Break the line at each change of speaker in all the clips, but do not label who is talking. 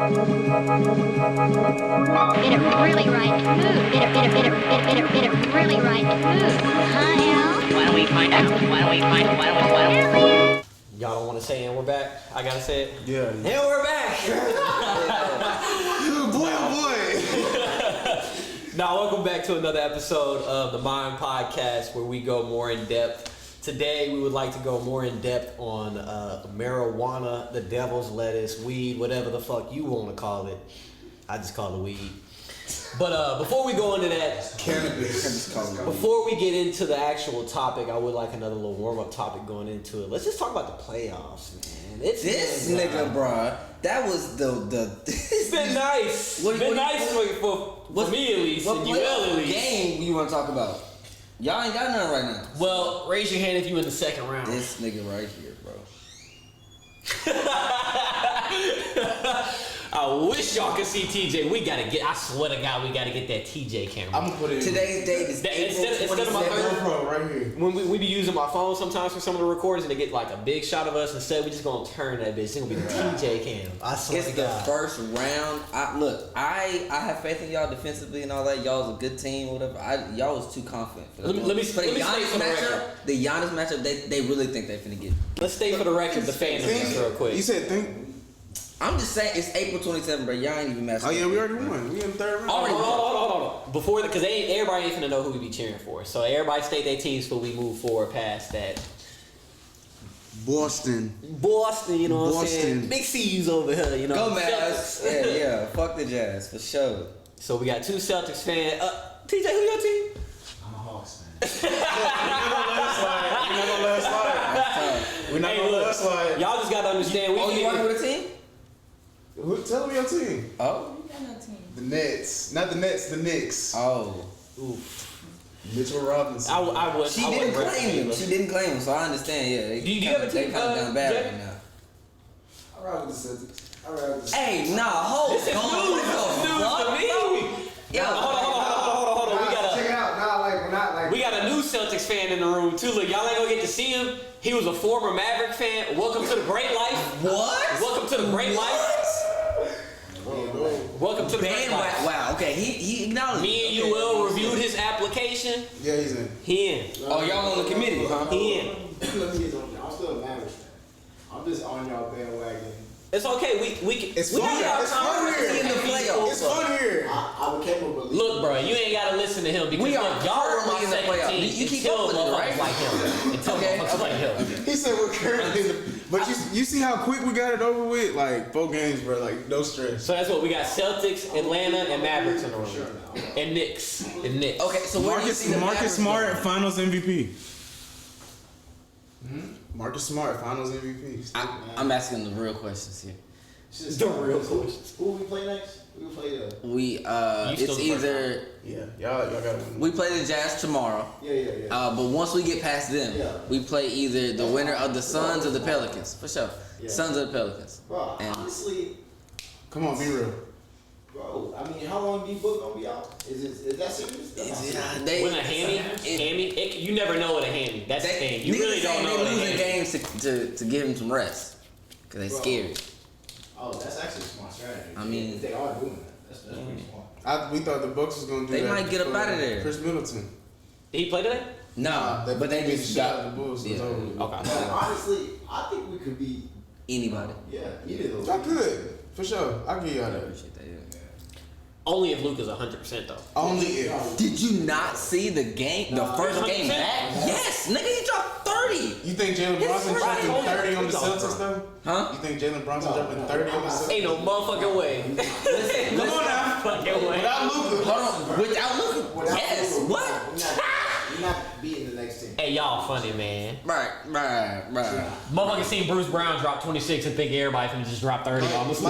Get it really right move. Get it really right move. Huh, Al?
Why don't we find out?
Y'all don't want to say and we're back? I gotta say it?
Yeah.
And we're back!
boy.
Now, welcome back to another episode of the Mind Podcast where we go more in depth. Today, we would like to go more in depth on marijuana, the devil's lettuce, weed, whatever the fuck you want to call it. I just call it weed. But before we go into that,
Cannabis.
before we get into the actual topic, I would like another little warm-up topic going into it. Let's just talk about the playoffs, man.
This nigga, bruh, that was the.
It's been nice. For me at least,
What
and you at least.
game you want to talk about? Y'all ain't got none right now.
Well, raise your hand if you in the second round.
This nigga right here, bro.
I wish y'all could see TJ. I swear to God, we gotta get that TJ camera.
I'm gonna put it in.
Today's date is
Instead of my
GoPro right here.
when we be using my phone sometimes for some of the recordings and they get like a big shot of us, instead we just gonna turn that bitch. It's gonna be the TJ cam. I swear
It's
to
the
God.
first round. I have faith in y'all defensively and all that. Y'all's a good team, whatever. Y'all was too confident. For
Let me
for the
state
Giannis
for the record.
matchup. The Giannis matchup, they really think they finna get.
Let's stay for the record, the fan of this real quick.
You said think.
I'm just saying it's April 27th, bro. Y'all ain't even matched.
Oh yeah, we already won. We in the third round.
Hold on. Before, because everybody ain't finna know who we be cheering for. So everybody state their teams before we move forward past that.
Boston.
You know what I'm saying?
Boston.
Big C's over here, you know.
Go Mavs.
Celtics.
Yeah. Fuck the Jazz for sure.
So we got two Celtics fans. TJ, who your team?
I'm a Hawks fan.
We're not gonna let it slide.
Y'all just gotta understand.
Oh, you working with a team?
Tell me your team.
Oh.
The Nets. Not the Nets, the Knicks.
Oh.
Mitchell Robinson.
I would.
She didn't claim him. She didn't claim him, so I understand. Yeah.
Do you have a
They
team,
kind of done bad
Jay?
right now.
I ride with the Celtics.
Hey, nah, hold
This is news to me.
Yo,
Hold on.
Check it out.
We got a new Celtics fan in the room too. Look, y'all ain't gonna get to see him. He was a former Maverick fan. Welcome to the great life.
What?
Welcome to the great life. Welcome to the great life.
Wow. Okay, he acknowledged.
Me and UL reviewed his application.
Yeah, he's in.
He in.
Oh, y'all on the committee, huh?
He in.
Let me get something. I'm still a Mavericks fan. I'm just on y'all bandwagon.
It's okay. We can.
It's
we
fun.
got our
It's
time.
fun here.
in the playoffs.
It's fun here.
I'm capable of
Look, bro, you ain't gotta listen to him because
We are
look, y'all are my
currently in the
second
playoffs.
team.
You keep
until
up with it,
motherfuckers
right?
like him. Until
Okay,
motherfuckers like him.
He said we're currently in the, but you see how quick we got it over with? Like 4 games, bro. Like no stress.
So that's what we got: Celtics, Atlanta, and Mavericks in the room, and Knicks.
Okay, so where do you see the
Marcus
Mavericks
Smart,
going?
Finals MVP. Marcus Smart, Finals MVP.
I'm asking the real questions here.
The real questions.
Who we play next? We play the.
We
still
it's
the first
either
Yeah, y'all gotta win.
we play the Jazz tomorrow.
Yeah.
But once we get past them,
Yeah.
we play either the winner of the Suns or the Pelicans, for sure.
Yeah.
Suns or the Pelicans.
Bro,
And-
honestly,
Come on, be real.
bro. I mean, how long D-Book gonna be out? Is that serious? That's not serious.
They,
When a hammy, you never know what a hammy. That's the thing. You really don't know
They
what a
losing
hammy.
games to give him some rest because they
Bro.
scared.
Oh, that's actually a smart strategy.
I mean-
if they are doing that. That's pretty smart.
We thought the Bucks was gonna do
They
that.
might get up
for
out of there.
Chris Middleton.
Did he play today?
No, but they
beat
just
the shit out
got
of the Bulls.
yeah.
Okay.
But honestly, I think we could be.
anybody.
Yeah, either of those.
Y'all good. For sure. I'll give y'all
I
that.
appreciate that. Yeah.
Only if Luka's 100% though.
Only if.
Did you not see the game? The first game
100%?
back? Yes, nigga, he dropped 30.
You think Jalen Brunson
right.
dropping 30 on the
It's all
Celtics though?
Huh?
You think Jalen Brunson dropping 30 on the Celtics?
Ain't no motherfucking way.
Listen,
Come on now.
Fucking way.
Without Luka.
hold on. Without looking. Yes. What?
We're not beating the next team.
Hey, y'all funny, man.
Right.
Motherfucker seen Bruce Brown drop 26 and think everybody finna just drop 30 on us.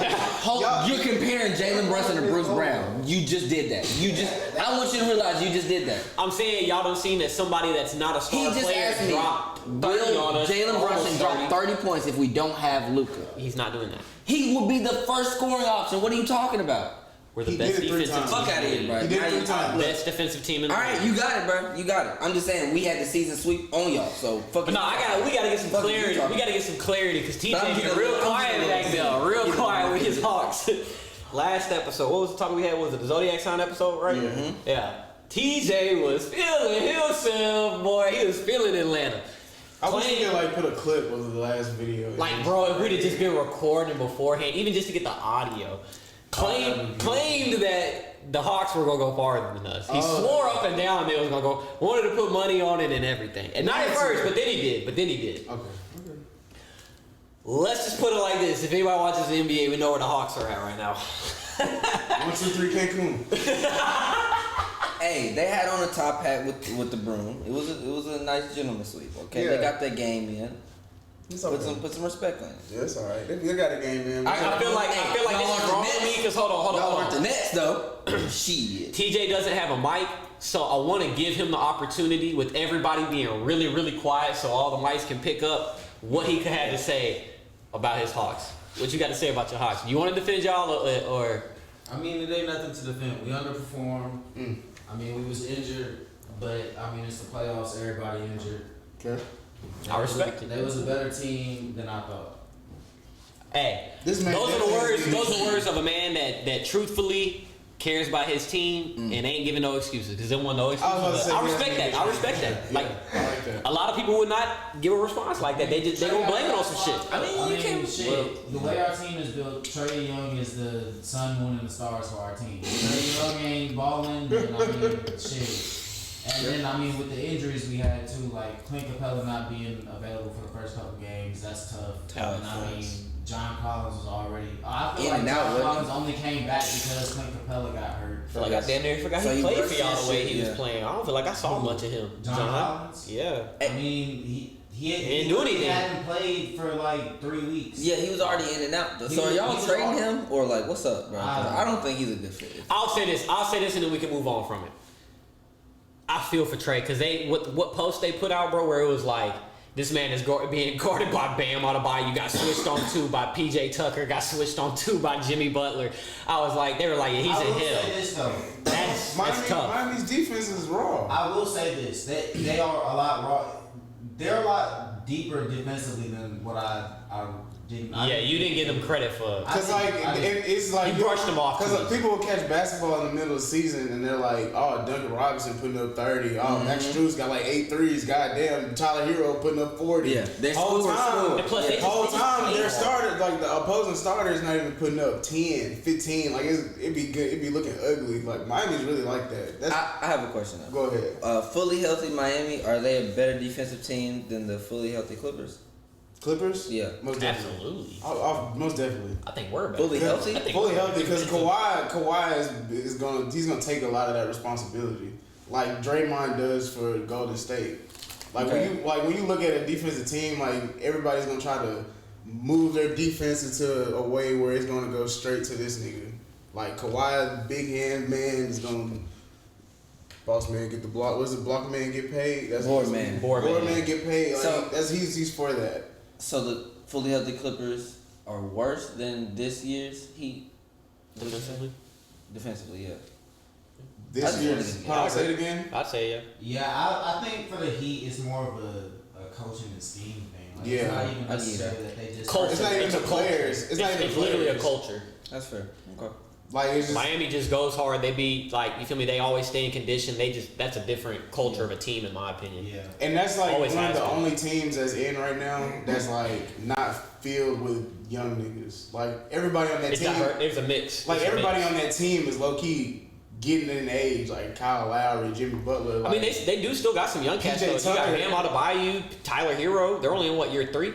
You're comparing Jalen Brunson to Bruce Brown. You just did that. I want you to realize you just did that.
I'm saying y'all done seen that somebody that's not a
He
star
just
player
asked me,
drop 30
will
on us.
Jalen Brunson
almost
drop 30 points if we don't have Luka?
He's not doing that.
He will be the first scoring option. What are you talking about?
We're the
He
best
did it 3
defensive
times.
team.
Fuck out of here, bro.
He did
Now
3
you-
times.
Best defensive team in the
All right,
league.
you got it, bro. You got it. I'm just saying we had the season sweep on y'all, so fuck.
But no, we gotta get some
Fuck you
clarity.
talking.
We gotta get some clarity because TJ
I'm
getting
getting
real
a little-
quiet
I'm getting a
back
little-
there, real
getting a
quiet
little-
with his Hawks. Last episode, what was the topic we had? Was it the Zodiac sign episode, right?
Mhm.
Yeah. TJ was feeling himself, boy. He was feeling Atlanta.
I wish we
Claimed-
could like put a clip of the last video.
Like, bro, if we'd have just been recording beforehand, even just to get the audio, claimed that the Hawks were gonna go farther than us. He swore up and down they was gonna go. Wanted to put money on it and everything, and not at first, but then he did.
Okay.
Let's just put it like this: if anybody watches the NBA, we know where the Hawks are at right now.
1, 2, 3, Cancun.
Hey, they had on a top hat with the broom. It was a nice gentleman sweep. Okay, they
Yeah.
got that game in.
It's
Put
okay.
some respect on it.
Yeah, it's alright. They got a game, man.
I feel like
Y'all
this
want
is
the
wrong for
Nets?
me because hold
Y'all
on.
weren't the Nets though. Shit.
TJ doesn't have a mic, so I want to give him the opportunity with everybody being really, really quiet, so all the mics can pick up what he had to say about his Hawks. What you got to say about your Hawks? You want to defend y'all or?
I mean, it ain't nothing to defend. We underperformed. I mean, we was injured, but I mean, it's the playoffs. Everybody injured.
Okay.
I respect it.
They was a better team than I thought.
Hey,
This man
those are the
definitely
words.
is
Those are
the-
words of a man that truthfully cares about his team and ain't giving no excuses. Cause there wasn't no
I was about to
excuses.
say,
I
yeah,
respect that. I respect that. Like
I like that.
a lot of people would not give a response like that. They gonna blame it on some shit.
I mean,
you can't-
shit. The way our team is built, Trae Young is the sun, moon, and the stars for our team. Trae Young ain't balling, then I mean, shit. And then I mean, with the injuries we had too, like Clint Capella not being available for the first couple games, that's tough.
Tough,
And I mean,
facts.
John Collins was already. I feel
In
like
and out,
John
wasn't
Collins only came back because Clint Capella got hurt.
I feel like I damn near forgot
So
he
he
played
burst
for y'all
that
the way
shit,
he was
yeah.
playing. I don't feel like I saw much of him.
John Collins?
Yeah.
I mean, he
didn't do anything.
hadn't played for like 3 weeks.
Yeah, he was already in and out.
He
So are
was-
y'all
he was
trading
all-
him or like what's up, bro? 'Cause
I
I don't think he's a good fit.
I'll say this, and then we can move on from it. I feel for Trey because what post they put out, bro, where it was like this man is being guarded by Bam Adebayo, got switched on to by PJ Tucker, got switched on to by Jimmy Butler. I was like, they were like, yeah, he's
I
in
will say
hell.
this though.
That's
Miami's
tough.
defense is raw.
I will say this. They are a lot raw. They're a lot deeper defensively than what I didn't.
Yeah, you didn't give them credit for.
Cause like it's like
You brushed them off
Cause
too
like,
much.
people will catch basketball in the middle of the season and they're like, oh, Duncan Robinson putting up 30. Oh, Max Strus got like 8 threes. Goddamn, Tyler Hero putting up 40.
Yeah, they
whole
score.
time.
And plus,
The
they just-
whole
they just
time
play
their
hard.
starter, like the opposing starter, is not even putting up 10, 15. Like it'd be good. It'd be looking ugly. Like Miami's really like that. That's
I have a question though.
go ahead.
Fully healthy Miami, are they a better defensive team than the fully healthy Clippers?
Clippers.
Yeah.
most definitely.
Absolutely.
Most definitely.
I think we're better.
Fully healthy?
I think
Fully
we're
healthy
better.
because Kawhi is gonna take a lot of that responsibility, like Draymond does for Golden State. Like
Okay.
when you look at a defensive team, like everybody's gonna try to move their defense into a way where it's gonna go straight to this nigga. Like Kawhi, big hand man is gonna boss man get the block. What's the block man get paid? That's
Board man.
Board man.
get paid. Like
So-
he's for that.
So the fully healthy Clippers are worse than this year's Heat
Defensively?
defensively, yeah.
This
That's
year's.
really-
Hold on, say it again.
I'd say yeah.
Yeah, I think for the Heat, it's more of a coaching and scheme thing. Like,
Yeah,
it's not even
I get
necessarily
that.
that they just.
Culture.
It's not even
It's
the
a culture.
players. It's not even
It's
the
literally a
players.
culture.
That's fair. Okay.
Like it's just
Miami just goes hard. They be like, you feel me? They always stay in condition. That's a different culture of a team, in my opinion.
Yeah.
And that's like
Always
one of
has
the
been.
only teams that's in right now that's like not filled with young niggas. Like everybody on that
It's
team,
There's a mix.
like
It's a
everybody
mix.
on that team is low key getting in age. Like Kyle Lowry, Jimmy Butler. Like,
I mean, they do still got some young cats.
PJ
though. You got
Tucker.
Bam Adebayo, Tyler Hero. They're only in what, year 3?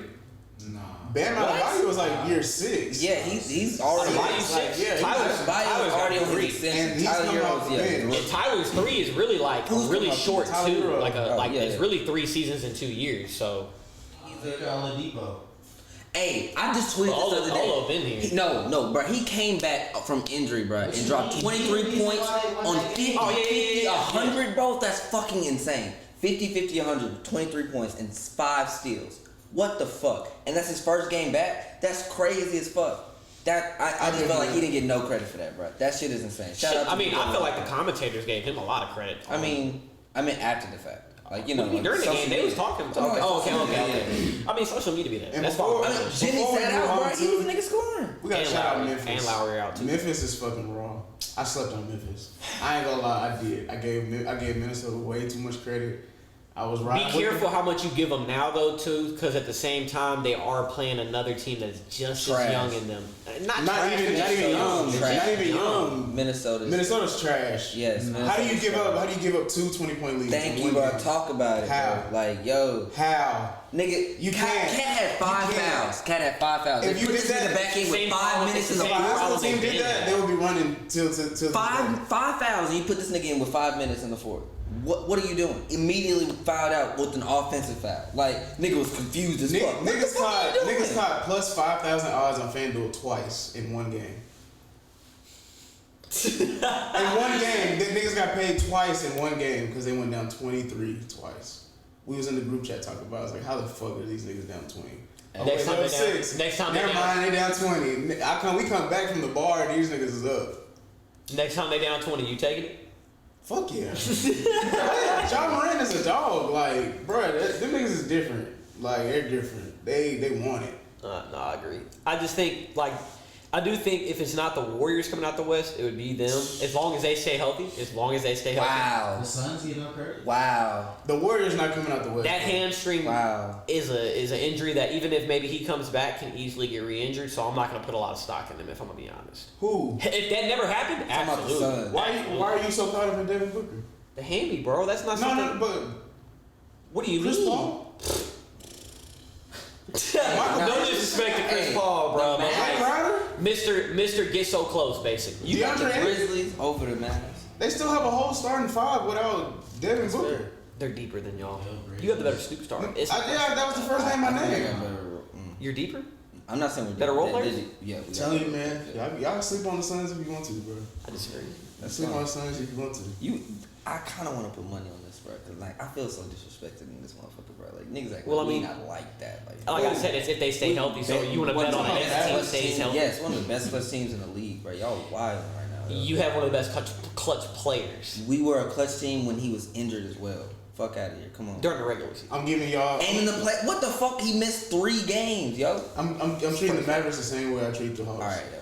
Nah.
Bam Adebayo was like year 6.
Yeah, he's already
Adebayo's
like,
6.
yeah, he's
Tyler's
Adebayo's already on his
three.
extension.
And he's
Tyler
coming
Hero's
off the
yeah.
bench.
And Tyler's 3 is really like
Who's
really
coming up?
short
Tyler
too.
Hero.
Like
yeah,
it's
yeah.
really 3 seasons in 2 years. So
He's like Oladipo.
Hey, I just tweeted this the other day.
Olo been here.
No, bro. He came back from injury, bro, and dropped 23 points on 50,
Oh, yeah,
50,
yeah.
100, bro. That's fucking insane. 50, 50, 100, 23 points, and 5 steals. What the fuck? And that's his first game back? That's crazy as fuck. I just felt like he didn't get no credit for that, bro. That shit is insane. Shout out to
I mean, I feel like the
Big
commentators gave him a lot of credit.
I mean after the fact. Like, you know,
What do you mean, during the
social
game, they was
media.
talking.
Oh,
Okay. I mean, social media be there.
And
That's
before-
fine.
I mean, Jenny
Before we
sat
move
out,
on
bro.
to-
He was a nigga scoring.
We gotta
And
shout out
Lowry.
Memphis.
And Lowry out too.
Memphis is fucking raw. I slept on Memphis. I ain't gonna lie, I did. I gave Minnesota way too much credit. I was right.
Be careful how much you give them now, though, too, because at the same time they are playing another team that's just
Trash.
as young in them. Not
Not
trash,
even
but just
young.
Trash.
Not even young.
Minnesota's
trash.
Yes.
How do you give up? How do you give up 2 20-point leads?
Thank
in
you,
one
bro.
game?
Talk about it.
How?
Bro. Like, yo,
How?
nigga,
You
Cat
can't.
had five
You can't.
fouls. Cat had 5 fouls.
If
They
you
put
did
this nigga
that,
back in with
same
5
problem
minutes
with
in
the
the
If a
same
fourth.
high school
they
team did
did
that,
that.
they would be running till
Five fouls, and you put this nigga in with 5 minutes in the fourth. What are you doing? Immediately fouled out with an offensive foul. Like, nigga was confused as fuck. What the
Niggas
fuck are you doing?
caught plus 5,000 odds on FanDuel twice in one game. In one game, the niggas got paid twice in one game because they went down 23 twice. We was in the group chat talking about it. I was like, how the fuck are these niggas down 20? Oh,
Next time
they
they down-
six.
next time they
Never
down-
mind, they down 20. We come back from the bar and these niggas is up.
Next time they down 20, you taking it?
Fuck yeah. John Moran is a dog. Like, bruh, them niggas is different. Like, they're different. They want it.
No, I agree. I just think, like, I do think if it's not the Warriors coming out the West, it would be them. As long as they stay healthy.
Wow.
The Suns get no credit.
Wow.
The Warriors not coming out the West.
That hamstring
Wow.
is an injury that even if maybe he comes back can easily get re-injured. So I'm not gonna put a lot of stock in them if I'm gonna be honest.
Who?
If that never happened,
Talking about the
absolutely.
Suns.
Why are you so caught up in Devin Booker?
The hammy, bro. That's not something.
No, but
What do you
Chris
mean?
Paul?
No disrespect to Chris
Hey,
Paul, bro.
the
But
Mavs?
like,
Ryder?
Mr. Get so close, basically.
You got the
DeAndre Ayton?
Grizzlies over the Mavs.
They still have a whole starting five without Devin Booker.
They're deeper than y'all. You have the better Snoop star. It's-
That was the first name I named.
You're deeper.
I'm not saying we're
Better role players?
Yeah, we
Tell you, man. Y'all can sleep on the Suns if you want to, bro.
I disagree.
Sleep on the Suns if you want to.
I kind of want to put money on this, bro. Cause like I feel so disrespected in this motherfucker, bro. Like niggas act
Well,
like
I mean-
we not like that.
Like I said, it's if they stay healthy. So you want to bet on the best team stays healthy.
Yes, one of the best clutch teams in the league, bro. Y'all wild right now. yo.
You have one of the best clutch players
We were a clutch team when he was injured as well. Fuck out of here, come on.
during the regular season.
I'm giving y'all.
And in the play, what the fuck? He missed 3 games, yo.
I'm treating the Mavericks the same way I treat the Hawks.
All right, yo.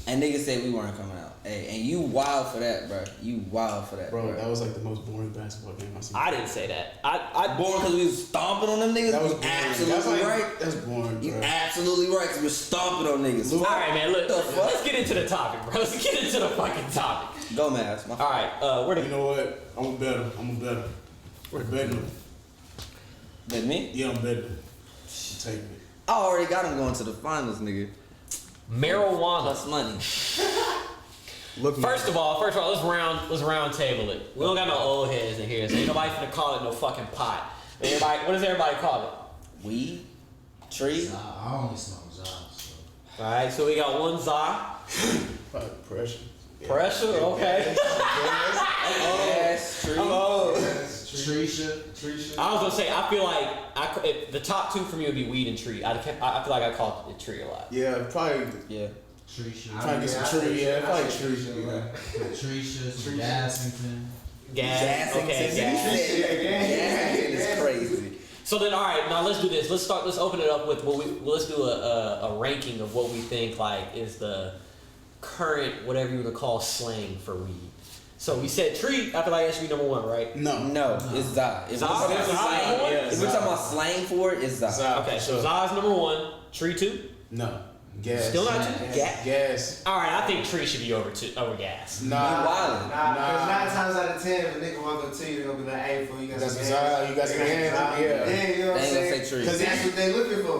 And niggas said we weren't coming out. Hey, and you wild for that, bro. You wild for that,
Bro, that was like the most boring basketball game I've seen.
I didn't say that. I
Born because we was stomping on them niggas.
That was
You
boring.
absolutely
That's like,
right.
That's boring,
You
bro.
absolutely right. Cause we're stomping on niggas.
All right, man. Look,
What the fuck?
let's get into the topic, bro. Let's get into the fucking topic.
Go, Mavs. My
All right, where
You
the
know what? I'm a better. I'm betting them.
That me?
Yeah, I'm betting them. Take it.
I already got him going to the finals, nigga.
marijuana?
Plus money.
Look,
First of all, let's round table it. We don't got no old heads in here, so ain't nobody finna call it no fucking pot. Everybody, what does everybody call it?
Weed? Tree?
I only smoke jobs. So.
All right, so we got one za.
pressure.
Pressure, okay.
Yes, tree.
Trisha.
I was gonna say, I feel like if the top 2 for me would be weed and tree. I feel like I call it tree a lot.
Yeah, probably.
Yeah.
Trisha.
Trying to get some tree. Yeah, probably tree. Yeah.
Trisha. Some Gassington.
Gas. Okay. Gas.
Gas is crazy.
So then, all right, now let's do this. Let's open it up with let's do a ranking of what we think like is the current whatever you would call slang for weed. So we said tree. I feel like that should be number 1, right?
No, it's Za. If we're
Za?
talking about
Za?
slang,
Yeah,
if we're
Za.
talking about slang for it, it's Za.
Za.
Okay, so
Sure.
Za's number 1. Tree 2.
No. Gas.
Still not two?
Gas.
All right, I think tree should be over gas.
Nah.
wildin'.
Cause 9 times out of 10, if a nigga walk up to you, they're gonna be like, hey, fool, you got
That's
some
bizarre.
gas.
You got some
They
gas,
some
yeah.
Yeah, you know what
They
I'm
ain't gonna
saying?
say tree.
Cause that's what they looking for.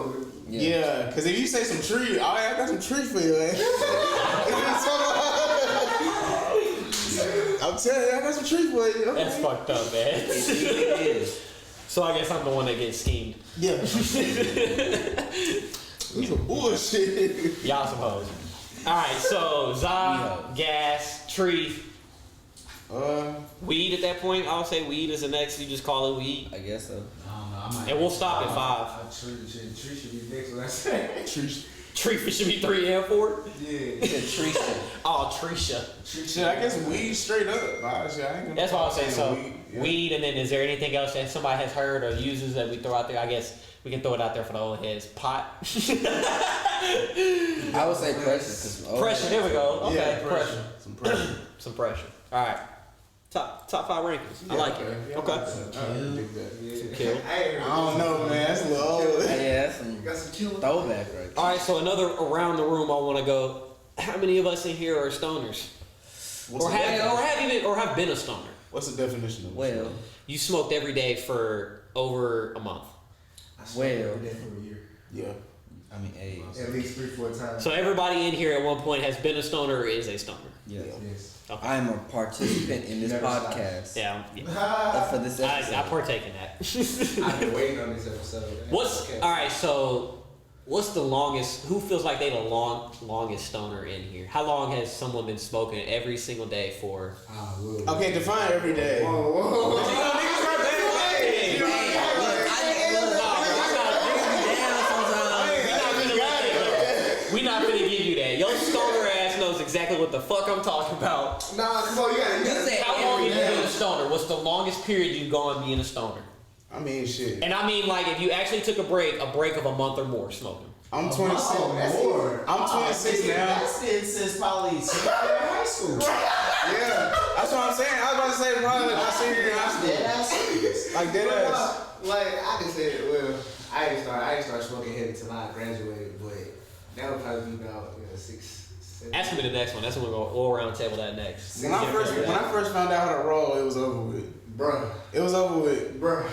Yeah, because if you say some tree, all right, I got some tree for you, man. I'm telling you, I got some tree for you. Okay.
That's fucked up, man.
It is.
So I guess I'm the one that gets schemed.
Yeah. This is bullshit.
Y'all suppose. All right, so Za, gas, tree, weed. At that point, I'll say weed is the next. You just call it weed,
I guess so.
I don't know. I might.
and we'll stop at 5.
Tree should be next. What I say.
Treefa should be 3 and 4.
He said Trisha.
Oh, Trisha.
Shit, I guess weed straight up. Shit, I ain't gonna
That's what I was saying. So
weed, yeah.
weed, and then is there anything else that somebody has heard or uses that we throw out there? I guess we can throw it out there for the old heads. Pot.
I would say pressure.
Pressure. There we go. Okay,
Yeah,
pressure.
Some pressure.
Some pressure. All right. Top 5 rankings. I like it.
Yeah,
Okay.
I dig that.
Some kill.
I don't know, man. That's a little old.
Yeah, that's some
Got some killer.
throwback right
All right. So another around the room. I want to go. How many of us in here are stoners,
What's
or
the
have been a stoner?
What's the definition of
there.
it?
Well,
You smoked every day for over a month.
I swear
Well.
every day for a year.
Yeah.
I mean, hey.
At least 3-4 times.
So everybody in here at one point has been a stoner or is a stoner.
Yes.
Yes.
Okay.
I am a participant in this
Never stop.
podcast.
Yeah.
For this episode.
I partake in that.
I've been waiting on this episode.
What's
Okay.
all right? So, what's the longest? Who feels like they the longest stoner in here? How long has someone been smoking every single day for?
Ah, whoa.
Okay, define every day.
Whoa, whoa, whoa.
You know, niggas got that.
Hey,
Look,
we not gonna give you that. Your stoner ass knows exactly what the fuck I'm talking about.
Nah, come on, you gotta
say
How long have you
every
been a
day.
stoner? What's the longest period you've gone being a stoner?
I mean, shit.
And I mean, like, if you actually took a break of a month or more smoking.
I'm 26.
more.
I'm 26 now.
That's been since probably high school.
Yeah, that's what I'm saying. I was about to say probably like my senior year in high school. Like dead ass.
Like I can say it. Well, I didn't start smoking heavy till I graduated, but that would probably be about 6, 7.
Ask me the next one. That's when we'll go around the table that next.
When I first found out how to roll, it was over with.
Bruh.
It was over with.
Bruh.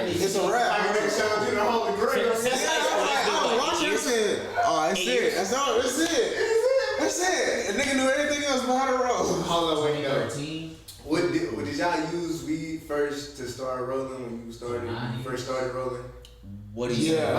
It's a wrap.
I remember showing you the Holy Grail.
Since high school, that's been
I was
like
watching
years.
this and oh, that's
8
it.
years.
That's all. That's it. That's it. A nigga knew everything else about how to roll.
Hold on, wait, no.
13.
What did y'all use weed first to start rolling when you first started rolling?
What do you
Yeah.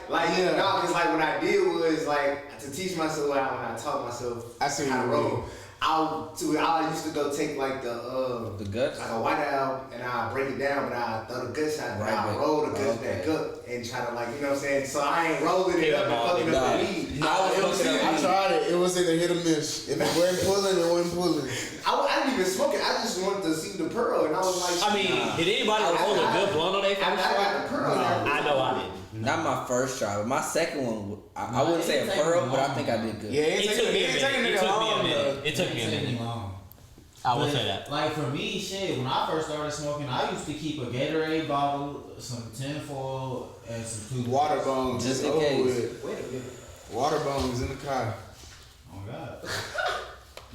Like
Yeah.
no, cause like what I did was like to teach myself how when I taught myself
I see
how to
what you
roll. I used to go take like
The guts?
like a white out and I break it down, but I throw the guts out,
Right,
and I
but-
roll the guts
okay.
back up and try to like you know what I'm saying. So I ain't rolling it up and fucking up the weed.
I was looking at
I tried it. It was either hit or miss. If it wasn't pulling, it wasn't pulling.
I didn't even smoke it. I just wanted to see the pearl, and I was like,
I mean, did anybody roll a good blunt on their
I
first
got
try?
the pearl. now.
I know I didn't.
Not my first try, but my second one, I wouldn't say a pearl, but I think I did good.
Yeah,
It took me a minute. It took me a
long,
minute. It took me a minute.
long.
I will
But,
say that.
Like for me, shit, when I first started smoking, I used to keep a Gatorade bottle, some tinfoil, and some toothpaste.
Water bones.
Just in
over
case.
with.
Wait a minute.
Water bones in the car.
Oh God.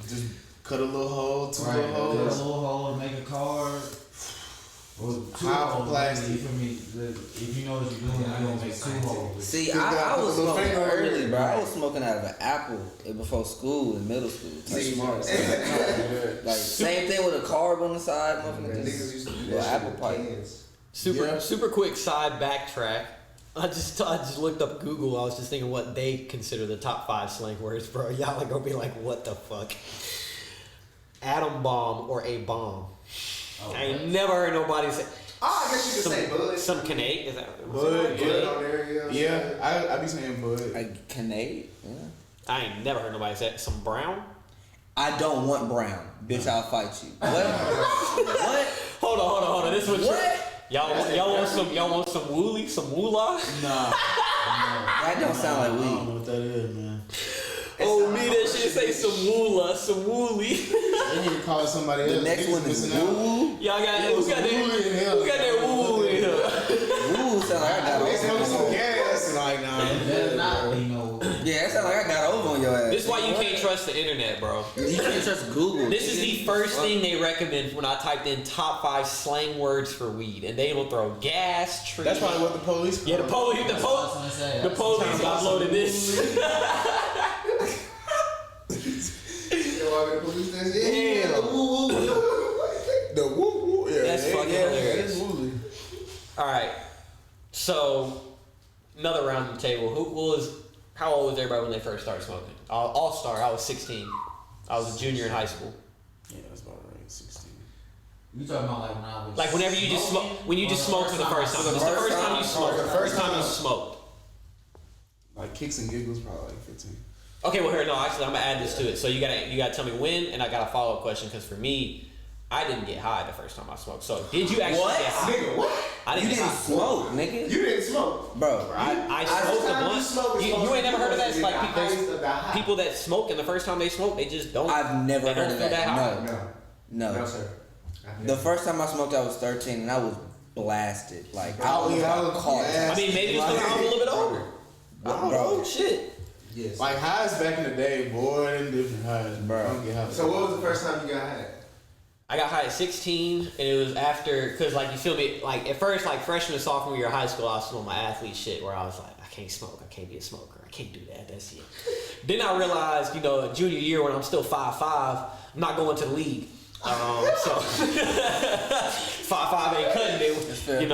Just cut a little hole, two
Right,
little
cut a
holes.
little hole to make a card. Or two
Half
holes,
plastic.
You feel me? If you know what you're doing, you're gonna make two holes.
See,
Good
I
God,
was
put a little
smoking
finger over
early,
it.
bro. I was smoking out of an apple before school, in middle school.
That's smart.
Like, same thing with a carb on the side, motherfucker.
Niggas
Just
used to do
little
that
apple
shit with
pipe.
cans.
Super quick side backtrack. I just looked up Google. I was just thinking what they consider the top 5 slang words, bro. Y'all are gonna be like, what the fuck? Atom bomb or a bomb.
Oh,
I ain't never heard nobody say.
Oh, I guess you could say bud.
Some Canadian. Is that
Bud,
Bud on there,
Yeah, I be saying bud.
Like Canade. Yeah.
I ain't never heard nobody say some brown.
I don't want brown, bitch. I'll fight you. What? What?
Hold on. This was
What?
y'all want some woolly, some moolah?
Nah.
That don't sound like
I don't
weed.
know what that is, man.
Oh, me that shit say some moolah, some woolly.
They need to call it somebody else.
The next
Niggas
one is
missing out.
woo
Y'all got
It
who
was
got that?
woolly in here.
Who got that woo in here?
woo. Woo sound like I got
They smoking some
over.
gas and like, nah.
Better not be no.
Yeah, that sound like I got over on your ass.
This is why you can't trust the internet, bro.
You can't trust Google.
This is the first thing they recommend when I typed in top 5 slang words for weed, and they will throw gas, tree.
That's probably what the police call
Yeah,
it.
the police uploaded this.
You know, the police station. Yeah,
Damn.
the woo woo.
The woo woo. Yeah,
That's fucking hilarious.
It's woolly.
All right, so another round of the table. How old was everybody when they first started smoking? I'll start. I was 16. I was a junior in high school.
Yeah, that's about right. 16.
You talking about like when I was
Like whenever you just smoke, when you just smoked for the first time. It's the first time you smoked. The first time you smoked.
Like kicks and giggles, probably like 15.
Okay, well here, no, actually I'm gonna add this to it. So you gotta tell me when, and I got a follow-up question because for me, I didn't get high the first time I smoked. So did you actually
What?
get high?
Nigga, what?
I
You
didn't
didn't
get high.
smoke, nigga.
You didn't smoke.
Bro,
I smoked the blunt. You ain't never heard of that? It's like
there's
people that smoke and the first time they smoke, they just don't.
I've never
they
heard
don't
of
feel
that.
high.
No.
No, sir.
The first time I smoked, I was 13, and I was blasted. Like, I
Oh,
was
yeah,
caught.
I mean, maybe it's because I was a little bit older. I don't know. Shit.
Yes.
Like highs back in the day, boy, them different highs.
Bro.
I don't get high.
So what was the first time you got high?
I got high at 16, and it was after, cause like you feel me, like at first, like freshman, sophomore year of high school, I was on my athlete shit where I was like, I can't smoke, I can't be a smoker, I can't do that, that's it. Then I realized, junior year when I'm still 5'5", I'm not going to the league. So 5'5" ain't cutting it,
fair.
I dig it.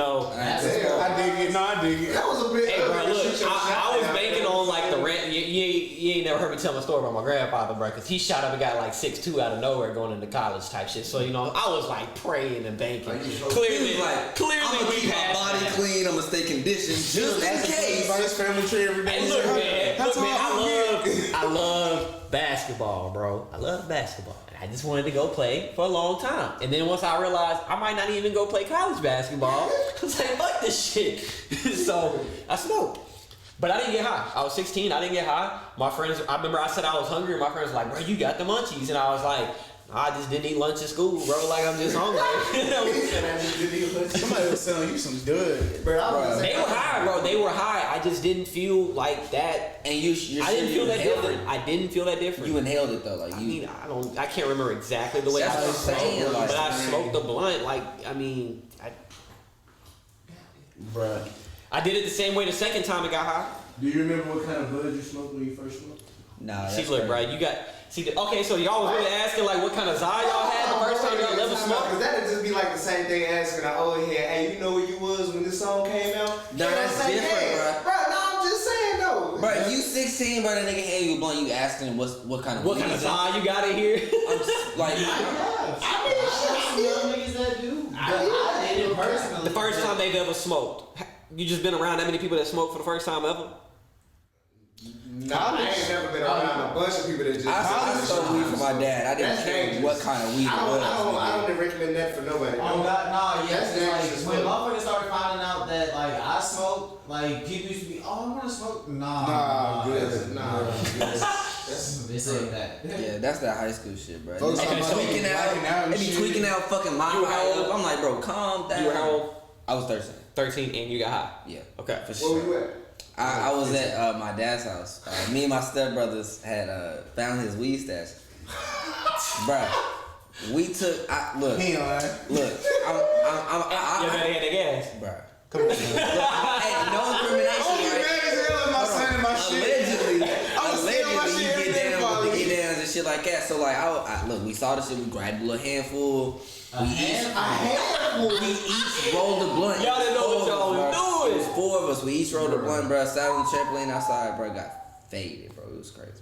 No, I dig it.
That was a bit.
Hey bro, look, I was banking on like the rant. You ain't never heard me tell my story about my grandfather, bro, because he shot up a guy like 6'2" out of nowhere going into college type shit. So I was like praying and banking. Clearly,
I'm gonna
we
keep my
passed
body
that.
clean. I'm gonna stay conditioned just in case.
By his family tree every day.
Hey, look, man,
That's all
I love basketball, bro. I love basketball. And I just wanted to go play for a long time. And then once I realized I might not even go play college basketball, I was like, fuck this shit. So I smoked. But I didn't get high. I was 16, I didn't get high. My friends, I remember I said I was hungry, and my friends were like, bro, you got the munchies. And I was like, I just didn't eat lunch at school, bro. Like, I'm just hungry.
Somebody was selling you some good.
Bro,
They were high, bro. They were high. I just didn't feel like that.
And
I didn't feel that different. I didn't feel that different.
You inhaled it though, like you.
I can't remember exactly the way
That's
I
what I'm saying,
smoked,
like-
but I smoked the blunt.
Bruh.
I did it the same way the second time it got high.
Do you remember what kind of bud you smoked when you first smoked?
Nah,
See,
that's
look, bro,
crazy.
you got okay. So y'all was really asking like what kind of Zai y'all had the first time y'all ever smoked.
Cause that'd just be like the same thing asking an old head, hey, you know where you was when this song came out?
Nah, that's different,
hey, bro. No, I'm just saying though.
Bro, you 16, bro, that nigga hand you a blunt, you asking him what kind of
What
weed
kind of
is it?
Zai you got in here?
I'm just like,
Young niggas that do. But I didn't personally.
The first time they've ever smoked. You just been around that many people that smoke for the first time ever?
No, I ain't never been around a bunch of people that just.
I stole weed from my dad. I didn't
That's
care
dangerous.
what kind of weed it
I
was.
don't recommend that for nobody.
Oh God, no, yeah.
That's dangerous
It's like, when
as fuck.
motherfuckers started finding out that like I smoke, like people used to be, oh, I want to smoke.
Nah, good.
This ain't that.
Yeah, that's that high school shit, bro.
Folks
They be
talking about
tweaking
blacking out
out.
and
They be
shit.
tweaking out fucking my
You were how
high
old?
up. I'm like, bro, calm down.
You were how old?
I was 13.
13 and you got high.
Yeah,
Okay.
for
Where
sure.
were you at?
I was at my dad's house. Me and my stepbrothers had found his weed stash. Bruh, we took. Look,
He ain't lying.
look.
You better hit the gas.
Bruh, come on. Look, hey, no incrimination,
Oh, you
right?
mad as hell at my son and my shit.
Allegedly,
shit
you
every day,
get down
Father.
with the get downs and shit like that. So like, I look, we saw the shit. We grabbed a little handful. We each rolled a blunt.
Y'all didn't know what y'all was doing.
It was 4 of us. We each rolled a blunt, bro. Sat on the trampoline outside, bro. Got faded, bro. It was crazy.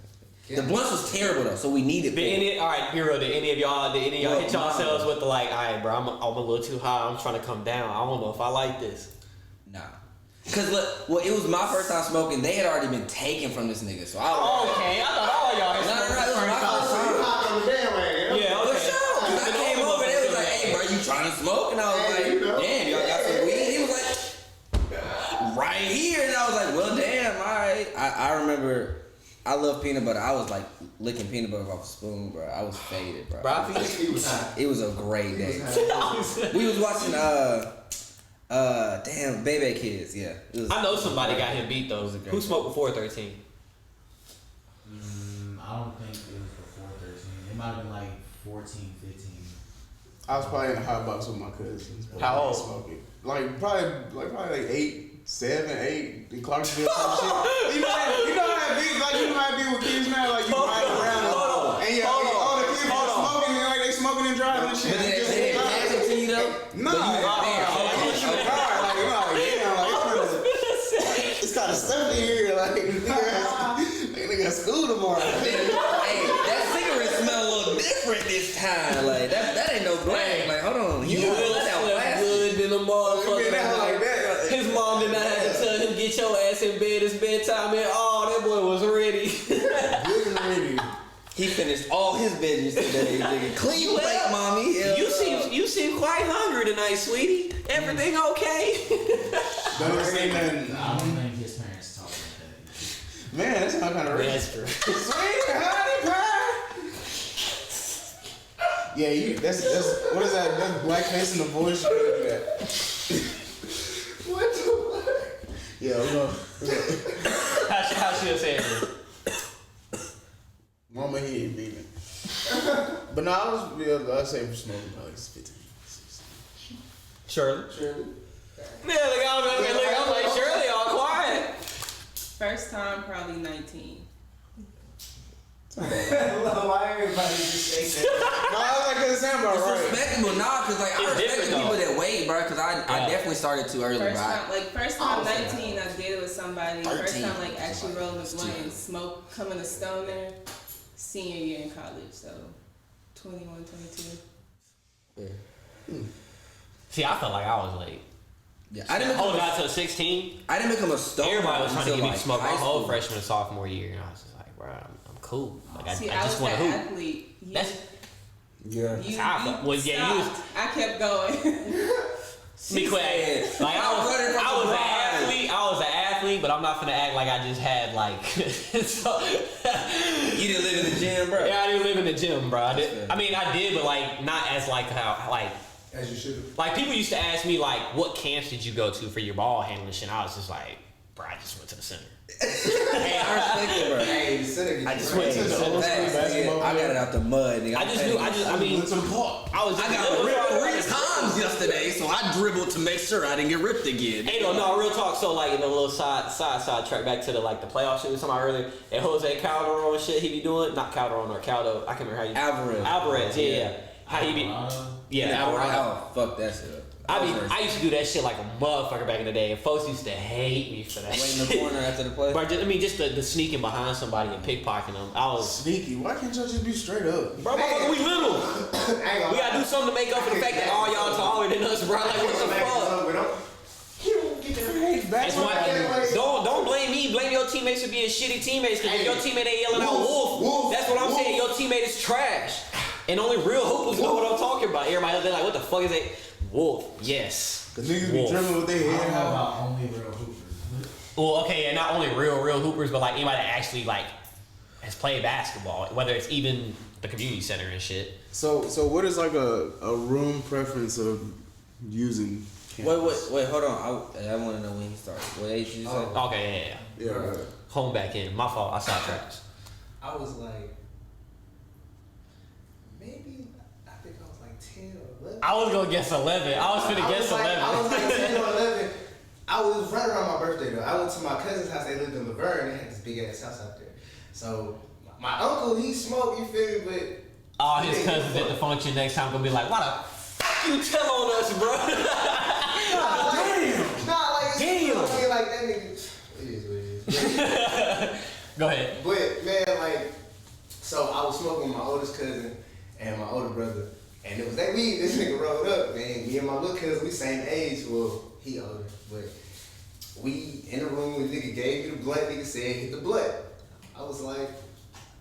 The blunts was terrible though, so we needed.
Alright, be real. Did any of y'all hit yourselves with the like, alright, bro, I'm a little too high. I'm trying to come down. I don't know if I like this.
Nah. Cause look, well, it was my first time smoking. They had already been taken from this nigga, so I was.
Okay, I thought all y'all had
No, it was my first
You
time.
hopped on the bandwagon.
Yeah,
For
okay.
sure. 'Cause I came over, they was like, "Hey, bro, you trying to smoke?" And I was
Hey,
like,
you know.
"Damn, y'all got some weed?" He was like, "Right here," and I was like, "Well, damn, all right." I remember. I love peanut butter. I was like licking peanut butter off a spoon, bro. I was faded, bro.
Bro, I feel
He was high.
It was a great day. We was watching damn, Baby Kids, yeah. It was,
I know somebody got him beat though.
was a great
Who smoked before 13?
I don't think it was before 13. It might have been like 14, 15.
I was probably in the hot box with my cousins.
How old?
Smoking. Probably 8, 7, 8 in Clarksville type shit. You know how it be, like you might be with kids now, like you ride around and all the kids are smoking and like they smoking and driving and shit.
but
and
they
just
didn't pass it to you though?
Nah,
But you were there.
like you in the car, like it's kind of stuff in here, like nigga got school tomorrow.
Hey, that cigarette smell a little different this time. Like that ain't no black. Like hold on,
You will smell good than a motherfucker.
Like that.
His mom did not have to tell him get your ass in bed. It's bedtime and all. brother was ready.
Good and ready.
He finished all his business today. Nigga. Clean plate, mommy. Hell
You seem quite hungry tonight, sweetie. Everything okay?
Don't say nothing.
I don't think his parents talk like that.
Man, that's not kind of
That's
racist.
true.
Sweet honey pie. Yeah, that's what is that? That's blackface in the voice. You do that.
What the fuck?
Yeah, we're gonna
How she say it?
mama here, baby. But no, I'll say for smoking probably 15.
Shirley.
Shirley.
Yeah, I'm like Shirley, all quiet.
First time, probably 19.
Why everybody just say that?
No, I was like, cause it sound about
It's
right.
respectable, nah, cause like I
It's
respect the
different,
people
though.
that wait, bro. Cause I definitely started too early,
First
bro.
time, first time
Oh,
19, I did it with somebody. First
13.
time, actually rolling a blunt and smoke, coming to stoner, senior year in college. So, 21, 22.
See, I felt like I was late.
Yeah, I didn't
Hold
become
on till 16.
I didn't become a stoner.
Everybody was trying to
until,
get me to
like,
smoke my
high
whole
school.
freshman and sophomore year, and I was just like, bro, I'm cool. Like I
See,
just
was
want to
that
hoop.
athlete.
That's
Yeah.
You,
how I felt. Well, yeah, you
stopped. I kept going.
be quick.
said,
Like
I'm running from
I was
the
an
bride.
athlete. I was an athlete, but I'm not gonna act like I just had like. So,
You didn't live in the gym, bro.
yeah, I didn't live in the gym, bro. I did.
fair.
I mean, I did, but like not as like how like.
As you should.
Like people used to ask me like, what camps did you go to for your ball handling shit? And I was just like, bro, I just went to the center.
Hey, I respect it, bro.
Hey, the center.
I just went to the center.
Facts, nigga. I got it out the mud, nigga.
I mean,
Went to the park.
I was.
I got ripped 3 times yesterday, so I dribbled to make sure I didn't get ripped again.
Hey, no, real talk. So like in a little side track back to the like the playoff shit we was talking about earlier. And Jose Calderon shit he be doing, not Calderon or Caldo. I can't remember how you.
Alvarez.
Yeah. How he be? Yeah, Alvarado.
Oh, fuck that shit up.
I used to do that shit like a motherfucker back in the day, and folks used to hate me for that.
Wait in the
shit.
corner after the play.
But just the sneaking behind somebody and pickpocketing them. I was,
Sneaky. Why can't y'all just be straight up?
bro, motherfucker, we little. We gotta do something to make up for the fact that all y'all taller than us, bro. Like what the fuck? That's why. Don't blame me. Blame your teammates for being shitty teammates. Cause if your teammate ain't yelling out wolf, that's what I'm saying. Your teammate is trash. And only real hoopers know what I'm talking about. Everybody else, they're like, what the fuck is that? Wolf. Yes.
Cause niggas be
Wolf.
dribbling with their
I
head
don't know
high.
about only real hoopers.
Well, okay, and not only real hoopers, but like anybody that actually like has played basketball, whether it's even the community center and shit.
So what is like a room preference of using campus?
Wait, hold on. I want to know when he started. What age did you say?
Okay, yeah.
Yeah, right.
Home back in. My fault. I sidetracked.
I was like, maybe, I think I was like 10 or 11.
I was gonna guess 11. I was finna guess 11.
I was like 10 or 11. I was right around my birthday though. I went to my cousin's house. They lived in Laverne. They had this big ass house out there. So my uncle, he smoked, you feel me? But
All his cousins at the function next time gonna be like, why the f you tell on us, bro?
nah, like,
Damn.
I mean, like that nigga. It is what it is.
Go ahead.
But man, like, so I was smoking with my oldest cousin and my older brother, and it was that weed this nigga rolled up, man. Me and my little cousin, we same age. Well, he older, but we in the room. The nigga gave me the blunt. Nigga said, "Hit the blunt." I was like,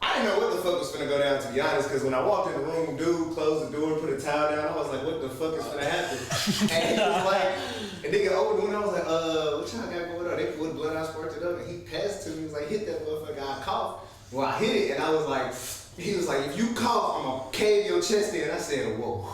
I didn't know what the fuck was finna go down, to be honest, because when I walked in the room, dude closed the door, put a towel down. I was like, what the fuck is finna happen? And he was like, a nigga opened the window. I was like, what y'all got going on? They put blood out, sparked it up, and he passed to me. He was like, hit that motherfucker. I coughed. Well, I hit it, and I was like, he was like, if you cough, I'm gonna cave your chest in. And I said, whoa.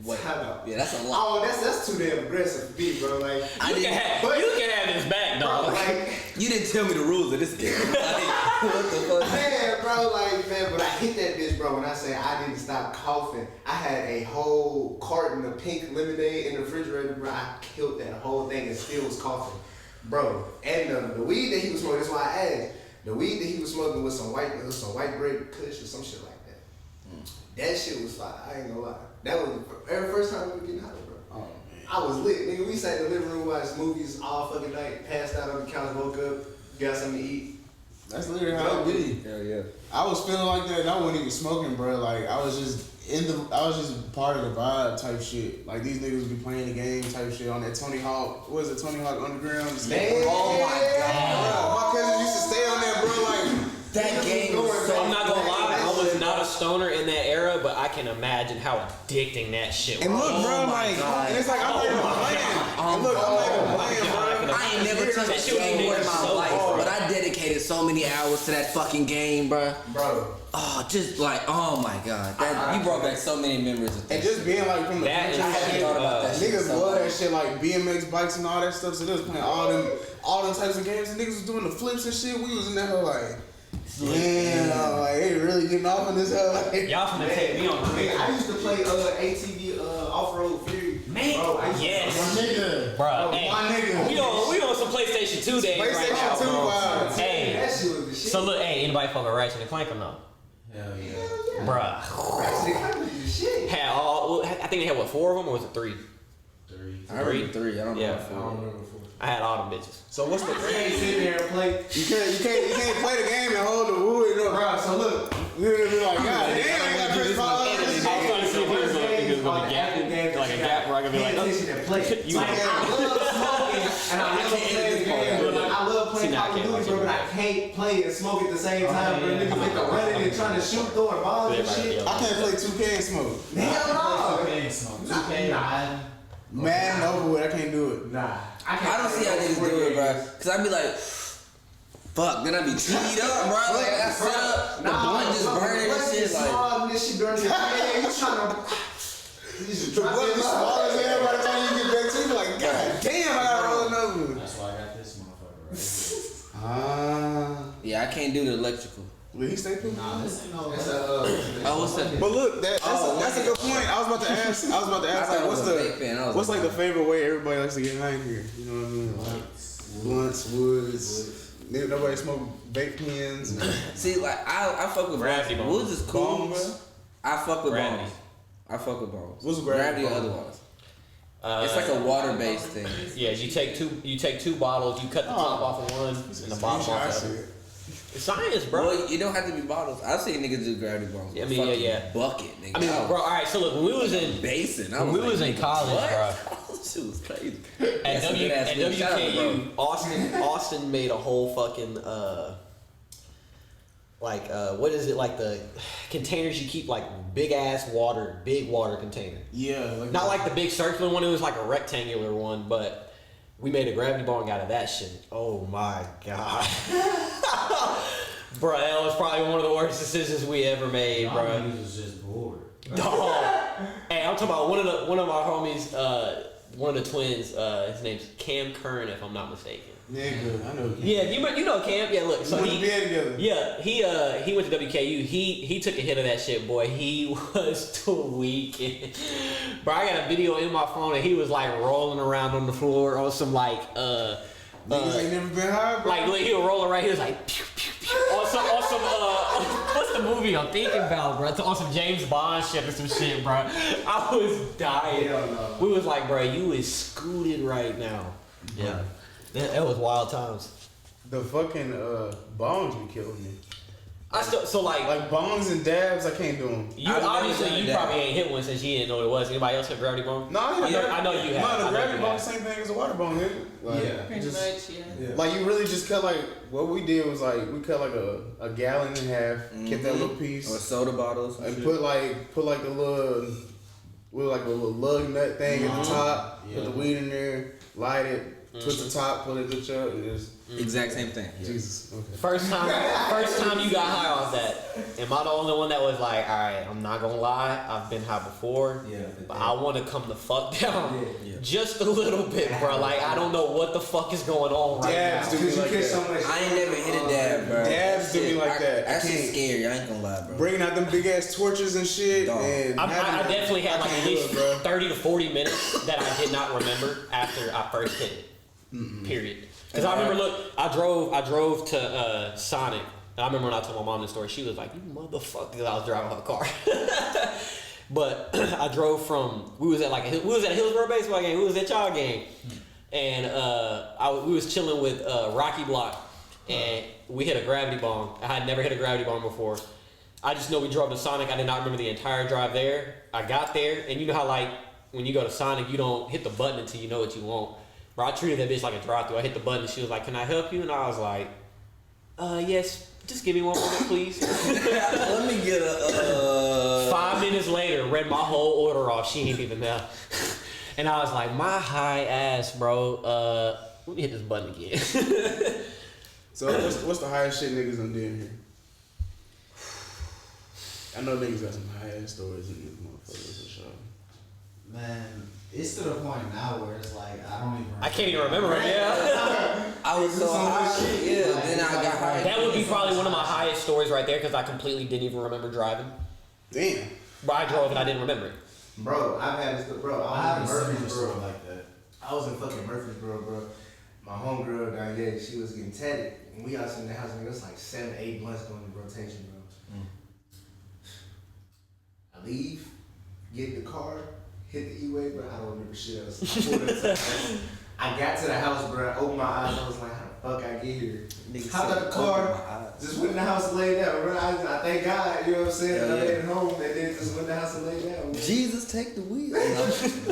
Wait.
Time out.
Yeah, that's a lot.
Oh, that's too damn aggressive for me, bro. Like,
You can have his back,
bro,
dog.
like,
You didn't tell me the rules of this game. Like, what the fuck?
man, bro, like, man, but I hit that bitch, bro. When I say I didn't stop coughing, I had a whole carton of pink lemonade in the refrigerator, bro. I killed that whole thing and still was coughing, bro. And the weed that he was smoking, that's why I asked. The weed that he was smoking was some white grape kush or some shit like that. That shit was fire. I ain't gonna lie. That was the very first time we were getting high, bro.
Oh man.
I was lit, nigga. We sat in the living room, watched movies all fucking night, passed out on the couch, woke up, got something to eat.
That's literally how it be.
Hell yeah.
I was feeling like that and I wasn't even smoking, bro. Like I was just part of the vibe type shit. Like these niggas be playing the game type shit on that Tony Hawk. What is it, Tony Hawk Underground?
Oh my god.
My cousin used to stay on that, bro. Like
That game was so
I'm not gonna lie, I was not a stoner in that era, but I can imagine how addicting that shit was.
and look, bro, like and it's like I'm not even playing. And look, I'm not even playing, bro.
I ain't never touched
That
a
shit was
game in my
so
life,
hard.
but I dedicated so many hours to that fucking game, bro.
Bro.
Oh, just like, oh my god, that you brought back so many memories of
And
that.
just being like from the
That
future
and
I
and
hadn't
shit.
thought about that shit.
Niggas
so
love
much.
that shit like BMX bikes and all that stuff. So they was playing all them types of games and niggas was doing the flips and shit. We was in that hole like, damn, like they really getting off in this hell. Like,
Y'all finna take me on the
Man, I used to play ATV off-road fury.
Man,
Bro, I used to-
yes.
my nigga,
Bruh, hey,
my nigga.
we on some PlayStation 2 days right now,
PlayStation 2
bro.
vibes.
Hey,
That shit was the shit.
so look, hey, anybody fuck with Ratchet and Clank or no?
Hell yeah.
Bruh.
Actually, that was the shit.
Had all, I think they had what, 4 of them or was it 3?
3.
I remember 3. I don't know
Yeah.
I
what
don't
4.
remember before.
I had all them bitches.
So what's the
You can't sit there and play.
You can't play the game and hold the wood up.
Bro, so look.
You're gonna be like, God damn, I gotta press pause.
I was trying to see if he was gonna gap, like a gap where I could be like,
pay attention and play.
You-
Like, I love smoking and I love playing the game, bro. Like, I love playing
See, now I
Call of
can't
Duty, bro, but I can't play and smoke at the same time, bro. Niggas get to running and trying to shoot, throwing balls and shit.
I can't play 2K and smoke.
Hell no.
2K smoke. 2K, Madden.
Madden over with, I can't do it.
Nah.
I don't see how niggas do it, bro. Cause I be like, fuck, then I be teed up, bro. Like I set up, the blunt just burning and shit. Like,
Small, this shit burning. Yeah, you trying to. You just
The
drop
blood
it
be small as hell by the time you get back to it. You're like, God damn, I gotta roll another one.
That's why I got this motherfucker right here.
yeah, I can't do the electrical.
Will he stay cool?
Nah, this ain't no.
It's
Oh, what's that?
But look, that's a good point. I was about to ask
I
like,
thought it was a vape pen. I was
what's
like,
like the favorite way everybody likes to get high in here? You know what I mean? Like blunts, woods. Nobody smoke vape pens.
See, like I fuck with
Gravity
bones.
bones.
Woods is cool, bro.
Bones.
I fuck with
Gravity.
bones. I fuck with bones.
What's gravity
Gravity or
bone?
otherwise? It's like a water-based thing.
Yeah, you take two bottles, you cut the top off of one and the bottom
I
off
see
of the other.
it.
It's science, bro.
Well, you don't have to be bottles. I've seen niggas do gravity bones.
I mean, yeah.
Bucket, nigga.
I mean, bro, alright, so look, when we was in
Basin.
when we was in college, bro,
Shit was crazy.
at
That's a good ass
at
nigga. Shout out to
WKU, Austin made a whole fucking what is it, like the containers you keep, like big water container.
Yeah.
Not like the big circular one, it was like a rectangular one, but we made a gravity bong out of that shit. Oh my god. Bro, that was probably one of the worst decisions we ever made,
Y'all
bro.
niggas was just bored.
Dog. Hey, I'm talking about one of our homies, one of the twins, his name's Cam Curran, if I'm not mistaken.
Nigga, I know.
Yeah, you know Cam. Yeah, look, so
We went to bed together.
yeah, he went to WKU. He took a hit of that shit, boy. He was tweaking. Bro, I got a video in my phone and he was like rolling around on the floor on some like
Niggas ain't never been high, bro.
like he was rolling around. He was like pew, pew, pew, on some what's the movie I'm thinking about, bro? On some James Bond shit or some shit, bro. I was dying.
Hell no.
We was like, bro, you is scooted right now. Yeah, that was wild times.
The fucking bongs be killing me.
I still so like
Bongs and dabs, I can't do them.
you
I've never
obviously
done
you
that.
probably ain't hit one since you didn't know what it was. Anybody else have gravity bone?
No, I
know you have.
No,
I know
the gravity
you
bone,
have.
same thing as a water bone, nigga. Like,
Yeah.
Pretty
just-
much, yeah.
Like you really just cut like what we did was like we cut like a gallon and a half, kept that little piece,
Or soda bottles.
and put like the little with like a little lug nut thing at the top, put the weed in there, light it, twist the top, pull it good up, and just
Exact same thing.
Jesus. Okay.
First time you got high off that. Am I the only one that was like, all right, I'm not gonna lie, I've been high before,
Yeah.
but I want to come the fuck down
Yeah.
just a little bit, bro. Like I don't know what the fuck is going on right
Dabs
now.
do me
Because you
like
catch so
that.
much.
I ain't never hit a dab, bro.
Dabs do me like that. I
That shit's
can't.
scary. I ain't gonna lie, bro.
Bringing out them big ass torches and shit,
Dog.
and
I
having
definitely had like
I
at
can't do
least
it, bro.
30 to 40 minutes that I did not remember after I first hit it. Period. Because I remember, look, I drove to Sonic. And I remember when I told my mom the story, she was like, "You motherfucker," because I was driving her car. But I drove from we was at Hillsborough baseball game. We was at y'all game, and we was chilling with Rocky Block, and we hit a gravity bomb. I had never hit a gravity bomb before. I just know we drove to Sonic. I did not remember the entire drive there. I got there, and you know how like when you go to Sonic, you don't hit the button until you know what you want. Bro, I treated that bitch like a drive-thru. I hit the button, and she was like, "Can I help you?" And I was like, yes. Just give me one moment, please."
Let me get a.
5 minutes later, read my whole order off. She ain't even there. And I was like, my high ass, bro. Let me hit this button again.
So what's the highest shit niggas done did in here? I know niggas got some high ass stories in these motherfuckers for sure.
Man, it's to the point now where it's like I don't even.
I can't even remember it. Yeah.
I was so high. Yeah, then I got high.
That would be probably one of my highest stories right there because I completely didn't even remember driving.
Damn.
But I drove and I didn't remember it.
Bro, I've had this. Bro,
I
I
haven't
was in
seen a
Murfreesboro.
story like that.
I was in fucking Murfreesboro, bro. My homegirl down there, she was getting tatted. And we out in the house, and it was like 7, 8 months going to rotation, bro. I leave, get in the car, hit the E-way, bro. I don't remember shit else. I pulled up to the house. I got to the house, bro. I opened my eyes. I was like, how the fuck I get here? Hopped out the car, just went in the house and laid down, bro. I thank God, you know what I'm saying?
Yeah,
I made it home, and then just went in the house and laid down. Man.
Jesus, take the wheel.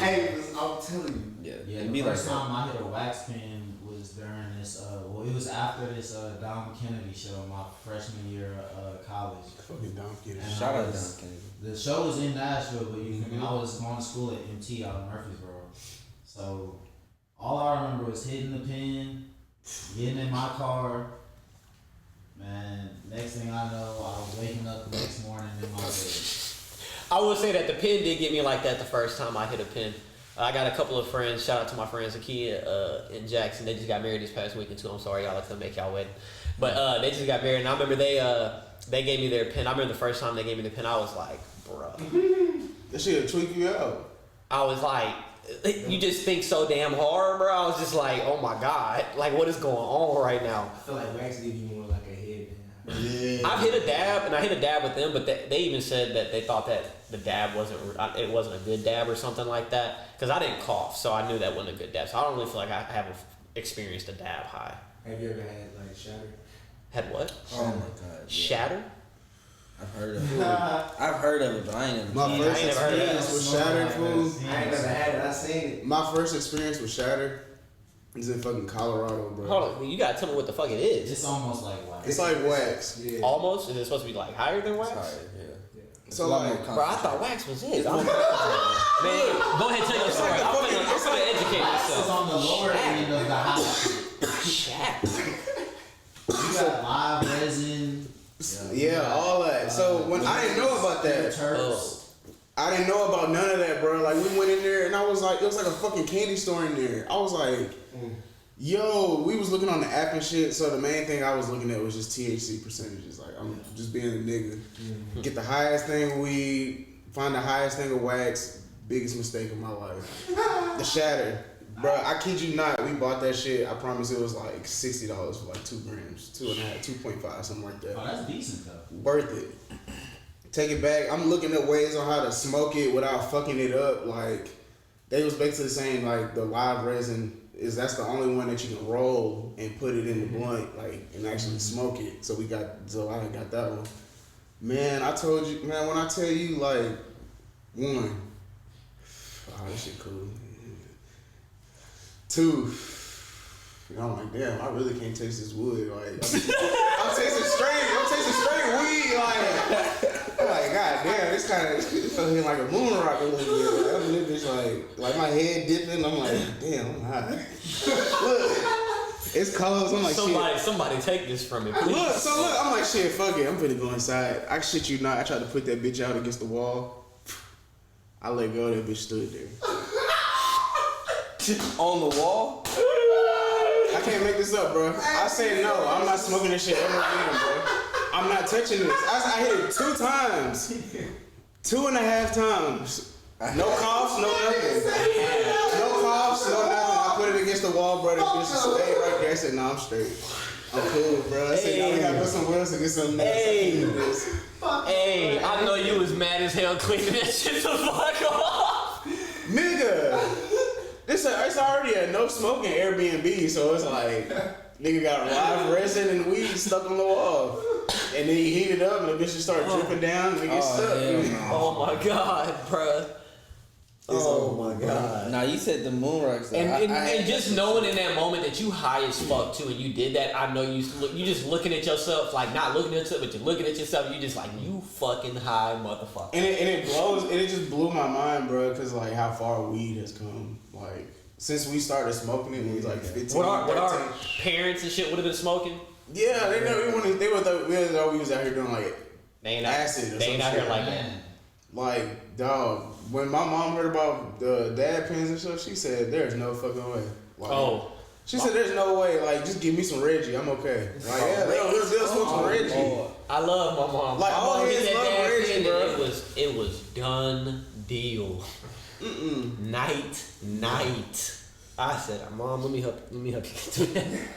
Hey, I'm telling you.
Yeah,
it'd
the
be like
first
that.
time I hit a wax pen was during this. Well, it was after this Dom Kennedy show, my freshman year of college.
Fucking Dom Kennedy.
And
Shout
I
out
was-
Don Kennedy.
The show was in Nashville, but I was going to school at MT out in Murfreesboro. So all I remember was hitting the pen, getting in my car. Man, next thing I know, I was waking up the next morning in my bed.
I will say that the pin did get me like that the first time I hit a pin. I got a couple of friends. Shout out to my friends Akia and Jackson. They just got married this past weekend too. I'm sorry, y'all. I couldn't make y'all wedding, but they just got married. And I remember they gave me their pin. I remember the first time they gave me the pin. I was like, bruh.
That shit'll tweak you out.
I was like, you just think so damn hard, bro. I was just like, oh my god, like what is going on right now?
I feel like wax give you more like a head, man.
Yeah.
I've hit a dab, and I hit a dab with them, but they even said that they thought that the dab wasn't a good dab or something like that. Because I didn't cough, so I knew that wasn't a good dab. So I don't really feel like I haven't experienced a dab high.
Have you ever had like shatter?
Had what?
Oh my god. Yeah.
Shatter?
I've heard of it. I've heard of it, but I ain't never.
My
I
first
ain't never heard of
experience
that.
with Shattered food.
I ain't never had it. I seen it.
My first experience with Shattered is in fucking Colorado, bro.
Hold on, you gotta tell me what the fuck it is.
It's almost like wax.
It's like wax.
Yeah.
Almost? Is it supposed to be like higher than wax?
Sorry, yeah.
So
a lot
like,
more
Bro, I thought wax was it. Man, go ahead, tell your story. I'm gonna educate
Wax is
myself.
on the lower end of the house.
Shatter.
You got live resin.
yeah, all that. So when I didn't know about that,
Turks.
I didn't know about none of that, bro. Like we went in there and I was like, it was like a fucking candy store in there. I was like, yo, we was looking on the app and shit. So the main thing I was looking at was just THC percentages. Like I'm just being a nigga. Get the highest thing of weed, find the highest thing of wax. Biggest mistake of my life. The Shatter. Bro, I kid you not, we bought that shit. I promise it was like $60 for like 2 grams, 2.5, 2.5, something like that.
Oh, that's decent though.
Worth it. Take it back. I'm looking at ways on how to smoke it without fucking it up. Like they was basically saying like the live resin that's the only one that you can roll and put it in the blunt, like and actually smoke it. So I got that one. Man, I told you, man, when I tell you like one, oh this shit cool. 2, I'm like, damn, I really can't taste this wood. Like, I'm tasting straight weed. Like, I'm like, god damn, it's feeling like a moon rock a little bit. Like, I'm living this like my head dipping. I'm like, damn, I'm high. Look, it's close. I'm like,
somebody take this from me, please.
Look, I'm like, shit, fuck it. I'm finna go inside. I shit you not. I tried to put that bitch out against the wall. I let go. That bitch stood there.
On the wall?
I can't make this up, bro. I said no. I'm not smoking this shit ever again, bro. I'm not touching this. I hit it 2 times. 2.5 times. No coughs, no nothing. No coughs, no nothing. I put it against the wall, bro. This bitch stayed right there. I said, no, I'm straight. I'm cool, bro. I said, no, we gotta go somewhere else and get something else.
Hey, I know you was mad as hell cleaning that shit the fuck off.
Nigga. It's already a no smoking Airbnb, so it's like, Nigga got live resin and weed stuck on the wall. And then he heat it up and the bitch just start dripping down and it gets stuck.
Oh my god, bruh. Oh my god.
Now you said the moon rocks.
And just knowing in that moment that you high as fuck too, and you did that, I know you just looking at yourself, like not looking at yourself, but you're looking at yourself. You just like you fucking high motherfucker.
And it blows. And it just blew my mind, bro. Because like how far weed has come. Like since we started smoking it, when we was like 15.
What our parents and shit would have been smoking?
Yeah, they never wanted. They would thought we was out here doing like acid or
They ain't out
something.
here like that.
Like, dog, when my mom heard about the dad pens and stuff, she said, "There's no fucking way." Like, she said, "There's no way. Like, just give me some Reggie, I'm okay." Like, yeah, they'll smoke some Reggie.
I love my mom.
Like,
my
all
mom
heads
hit that
love
dad
Reggie,
pen,
bro.
and it was done deal. Night. I said, Mom, let me help you get to bed.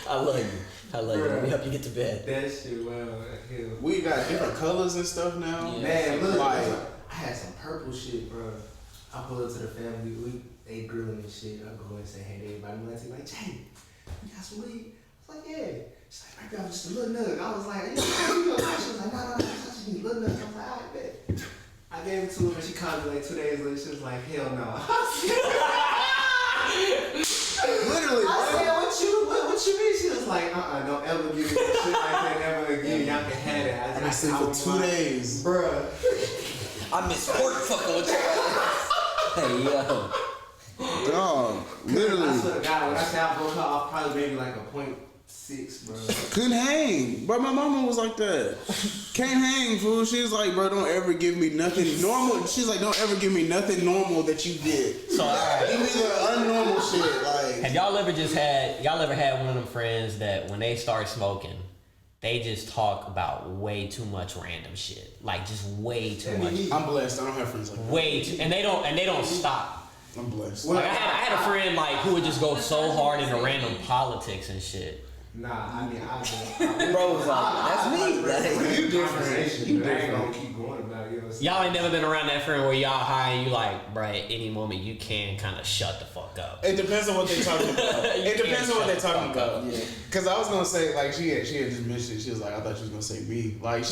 I love you. Let me help you get to bed.
That shit, well, hell.
We got different colors and stuff now.
Yeah.
Man, look,
Like-
I had some purple shit, bro. I pull up to the family, they grilling and shit. I go and say, hey, to everybody, like, Jay, you got some weed? I was like, yeah. She's like, right there, just a little nug. I was like, you know, she was like, no, I just need a little nug. I was like, all right, bet. I gave it to her and she called me like 2 days later. She was like, hell no.
Literally,
I said, what you mean? She was like, don't ever give me that shit like that ever again. Y'all can have it.
I've been sick for 2 days.
Bruh.
I miss work fucking with you. Hey yo.
Dog, literally.
I swear to God, when I say I broke her off, probably maybe like a 0.6, bro.
Couldn't hang. Bro, my mama was like that. Can't hang, fool. She was like, bro, don't ever give me nothing normal. She's like, don't ever give me nothing normal that you did.
So, alright.
Give me the unnormal shit. Like,
Have y'all ever had one of them friends that when they start smoking, they just talk about way too much random shit, like just way too much,
I'm blessed. I don't have friends like that.
and they don't stop.
I'm blessed.
Like I had a friend like who would just go so hard into random politics and shit.
Nah, I mean,
Bro was like, that's me. Like,
you different. You ain't gonna keep going about it. You know what I'm saying?
Y'all ain't never been around that friend where y'all high and you like, bruh, at any moment you can kind of shut the fuck up.
It depends on what they're talking about. It depends on what they're talking about.
Yeah.
Cause I was gonna say like she had just mentioned. She was like, I thought she was gonna say me. Like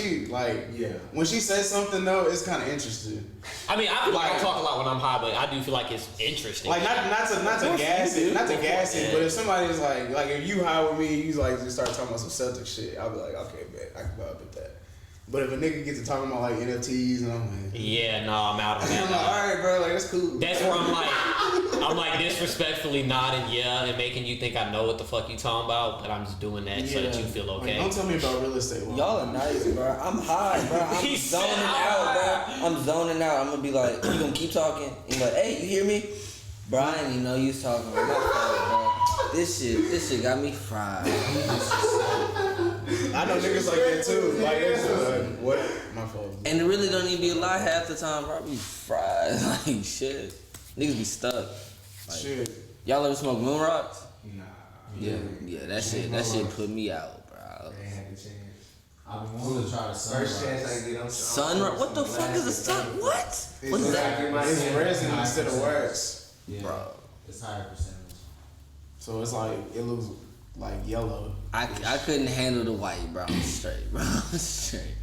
Yeah.
When she says something though, it's kind of interesting.
I mean, I feel like I talk a lot when I'm high, but I do feel like it's interesting.
Like not to gas it,
Yeah.
but if somebody's like if you high with me, you like just start talking about some Celtic shit, I'll be like, okay, man, I can vibe with that. But if a nigga gets to talking about like NFTs and I'm like,
Yeah, no, I'm out of
I'm
that.
like, all right, bro, like that's cool.
That's where I'm like disrespectfully nodding yeah and making you think I know what the fuck you talking about, but I'm just doing that so that you feel
Like,
okay.
don't tell me about real estate.
y'all are nice, bro. I'm high, bro. I'm
He said
zoning
I'm
out, bro. I'm zoning out. I'm gonna be like, you gonna keep talking? And like, hey, you hear me? Bro, I didn't even know you was talking about my phone, bro. This shit got me fried.
I know niggas like that too. Like, it's like, what? My fault.
And it really don't even be a lie half the time, bro. I be fried. Like, shit. Niggas be stuck. Like,
Shit.
y'all ever smoke moon rocks?
Nah.
Yeah, that shit put me out, bro.
They had a chance.
I've been wanting to try the
First chance I
sunrise.
get on
Sun, what the fuck is a sun? What? What is that?
It's resin instead of wax.
Yeah,
Bro.
it's higher percentage.
So it's like, it looks like yellow.
I couldn't handle the white, bro. I'm straight, bro. I'm straight.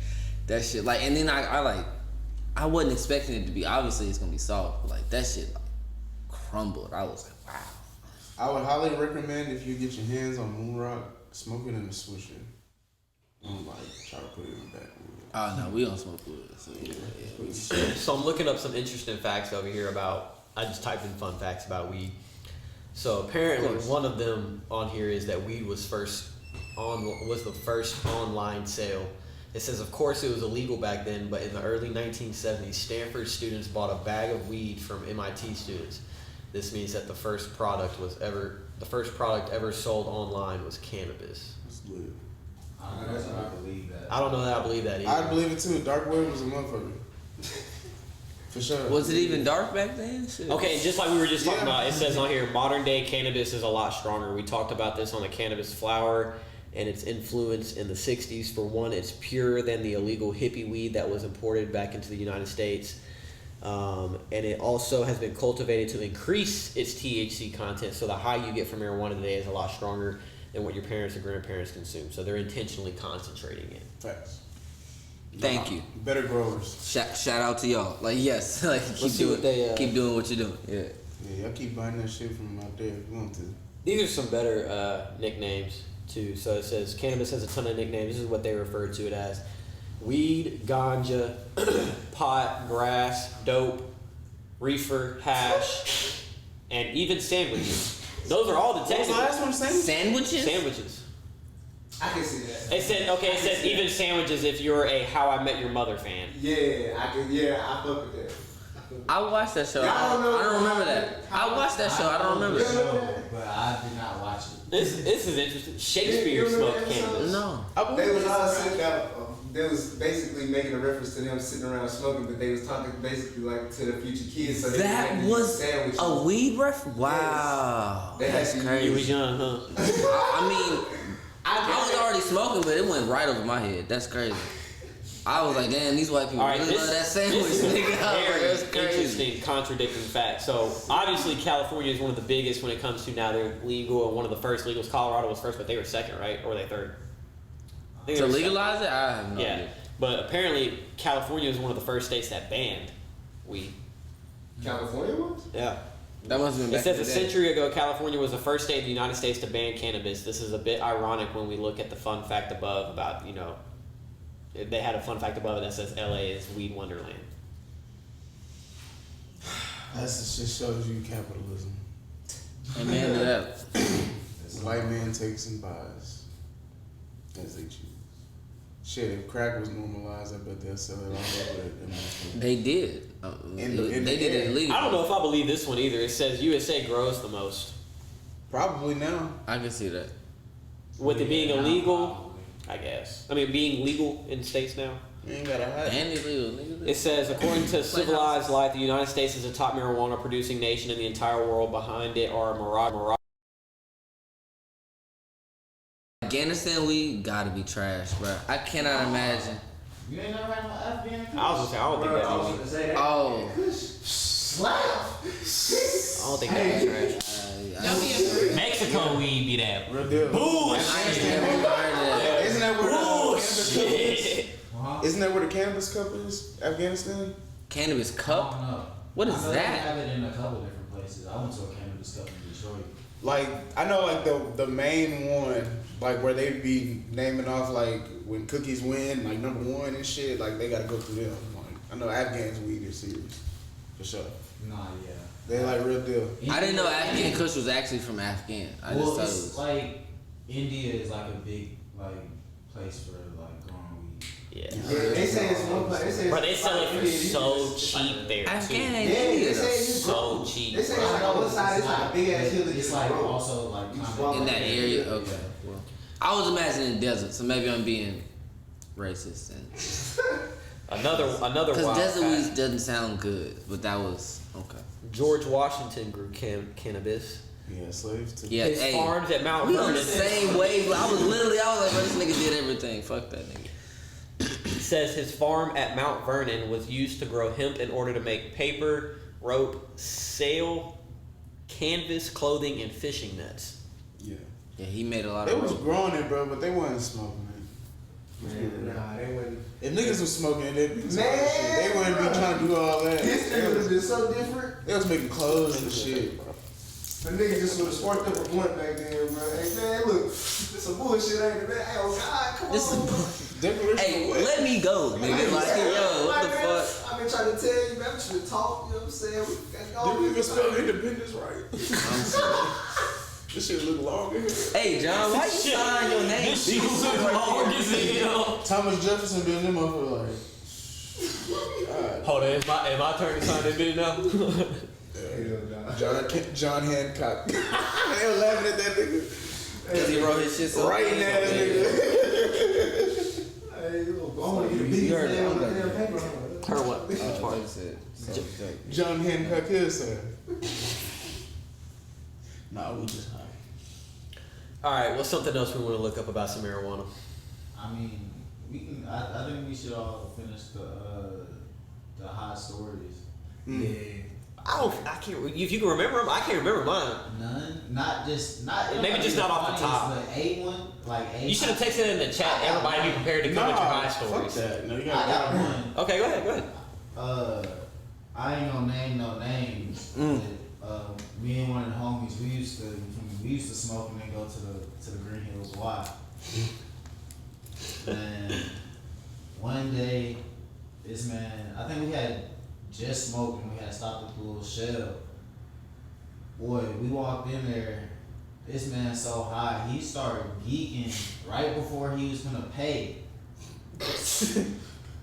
That shit, like, and then I wasn't expecting it to be, obviously it's gonna be soft, but like, that shit, like, crumbled. I was like, wow.
I would highly recommend if you get your hands on moon rock, smoke it in a swisher. And like, try to put it in the back.
Oh, no, we don't smoke wood, so yeah.
So I'm looking up some interesting facts over here about. I just typed in fun facts about weed. So apparently one of them on here is that weed was the first online sale. It says, of course, it was illegal back then, but in the early 1970s, Stanford students bought a bag of weed from MIT students. This means that the first product ever sold online was cannabis.
It's lit.
I don't know if I believe that.
I don't know that I believe that either.
I believe it too. Dark web was a motherfucker. For sure.
Was it even dark back then? Shit.
Okay, just like we were just talking
Yeah.
about, it says on here, modern day cannabis is a lot stronger. We talked about this on the cannabis flower and its influence in the 60s. For one, it's purer than the illegal hippie weed that was imported back into the United States. And it also has been cultivated to increase its THC content, so the high you get from marijuana today is a lot stronger than what your parents or grandparents consume. So they're intentionally concentrating it.
Facts.
Thank you.
Better growers.
Shout out to y'all. Like yes, like keep
see what they,
keep doing what you're doing. Yeah.
Yeah, y'all keep buying that shit from out there if you want to.
These are some better nicknames too. So it says cannabis has a ton of nicknames. This is what they refer to it as: weed, ganja, pot, grass, dope, reefer, hash, and even sandwiches. Those are all the
What was the
technical
last one saying?
Sandwiches.
sandwiches.
I can see that.
It said okay. It says even sandwiches if you're a How I Met Your Mother fan.
Yeah, I can. Yeah, I fuck with that.
I watched that show.
Y'all
I
don't know
don't remember that. I watched that show. I don't remember
the
that.
show, but I did not watch it.
This is interesting. Shakespeare
You remember
smoked
that episode?
cannabis.
No.
They was all sitting down. They was basically making a reference to them sitting around smoking, but they was talking basically like to the future kids. So they
That
could make
was
sandwiches.
a weed ref. Wow.
They had
That's
to use-
You was
crazy.
young, huh?
I mean, I was already smoking, but it went right over my head. That's crazy. I was like, damn, these white people
All right,
really love that sandwich,
this is a
nigga. I was like,
very
that's crazy.
interesting, contradicting fact. So obviously, California is one of the biggest when it comes to now they're legal, and one of the first legals. Colorado was first, but they were second, right? Or were they third? I think they
To
were second.
legalize it, I have no
Yeah,
idea.
but apparently California is one of the first states that banned weed.
California was?
Yeah.
That must have been
It
back
says
in
a
the day.
century ago, California was the first state in the United States to ban cannabis. This is a bit ironic when we look at the fun fact above about, they had a fun fact above it that says LA is weed wonderland.
That just shows you capitalism.
Amen to that.
White man takes and buys as they choose. Shit, if crack was normalized, I bet they'll sell it all over it.
They did.
In the
They did it
air.
legally.
I don't know if I believe this one either. It says USA grows the most.
Probably now.
I can see that.
With it being
Yeah,
illegal,
probably.
I guess. I mean, being legal in states now.
You ain't gotta hide.
And illegal, nigga.
It says, according to Civilized Life, the United States is the top marijuana producing nation in the entire world. Behind it are Morocco.
Afghanistan weed gotta be trash, bro. I cannot imagine.
You ain't never had no Afghan
I was gonna say, I don't think
Bro, I
that'd
was
be.
gonna say that.
Oh.
Slap.
I don't think that'd be trash.
Don't be a rude.
Mexico weed be that.
Real deal.
Bullshit.
Isn't that where the cannabis cup is?
Bullshit.
Isn't that where the cannabis cup is? Afghanistan?
Cannabis
I
cup?
don't know.
What is
I know they
that?
have it in a couple different places. I went to a cannabis cup in Detroit.
Like, I know like the main one, like where they be naming off like when cookies win, like number one and shit, like they gotta go through them. Like, I know Afghans weed is serious. For sure.
Nah, yeah.
They like real deal.
I didn't know Afghan Kush was actually from Afghan. I
Well,
just thought it
it's
was.
like India is like a big place for like growing weed.
Yeah.
Yeah, they say it's one place. They say
Bro, they sell it for
India,
so
it's
cheap there,
Afghan
too.
ain't
Yeah, they
India.
say it's
So cheap.
They say it's like on one side, it's like a big ass hill.
It's like also like kinda-
In that area? Okay. Well, I was imagining desert, so maybe I'm being racist.
Another
Because
wild
desert
fact.
weed doesn't sound good, but that was. Okay.
George Washington grew cannabis.
Yeah, slaves too.
Yeah,
His
hey.
farms at Mount
We on
Vernon.
the same wave. I was like, bro, this nigga did everything. Fuck that nigga.
Says his farm at Mount Vernon was used to grow hemp in order to make paper, rope, sail, canvas, clothing, and fishing nets.
Yeah.
Yeah, he made a lot
They
of
was
rope.
growing it, bro, but they wasn't smoking it.
Man, nah, they wouldn't.
If niggas was smoking it, they'd be smoking
Man,
shit. They wouldn't be trying to do all that.
History would have been so different.
They was making clothes and shit.
The nigga just would have sparked up a blunt back then, bro. Hey, man, look, this some bullshit, ain't it, man? Hey, oh, God, come
This
on.
is
Declaration
Hey,
of what?
let me go, nigga. Like, yo, what the
Like, man,
fuck?
I've been trying to tell you, man. I'm trying to talk, you know what I'm saying? We got all
Didn't even
this
spell independence right.
I'm sorry.
This shit look long in here.
Hey, John, why you sign your name?
This shit was long as hell.
Thomas Jefferson been in them motherfucker like. God.
Hold on, it's my turn to sign this video now.
John Hancock. They were laughing at that nigga.
Because he wrote his shit so
Right now, nigga.
Hey, look, I want to get a
You
video
heard it.
on
I'm
the
gonna-
damn paper.
Her what? Which part?
John Hancock is sir. Nah, we just high.
All right, what's something else we want to look up about some marijuana?
I mean, we can. I think we should all finish the hot stories.
Yeah.
I can't. If you can remember them, I can't remember mine.
None. Not just not.
Maybe just not off the top.
But A one, like A.
You should have texted in the chat. Everybody be prepared to come with your high
fuck
stories.
that. No, you
I
gotta
got one.
Okay, go ahead.
I ain't gonna name no names. But, me and one of the homies, we used to smoke and then go to the Green Hills Y. And one day, this man, I think we had just smoked and we had stopped at the little shell. Boy, we walked in there. This man so high, he started geeking right before he was gonna pay.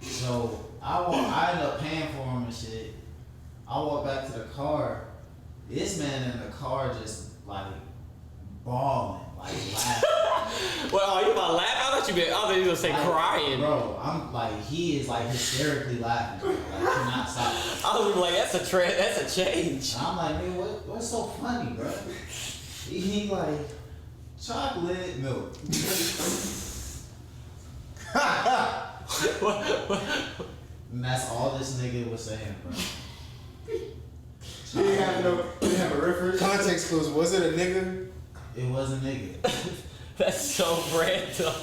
So I ended up paying for him and shit. I walked back to the car. This man in the car just like bawling, like laughing.
Well, are you about to laugh? I thought you were gonna say
Like,
crying.
Bro, I'm like, he is like hysterically laughing, bro. Like, cannot stop.
I was like, that's a change.
And I'm like, man, what's so funny, bro? He like, chocolate milk. And that's all this nigga was saying, bro.
You didn't have a reference?
Context clues. Was it a nigga?
It was a nigga.
That's so random.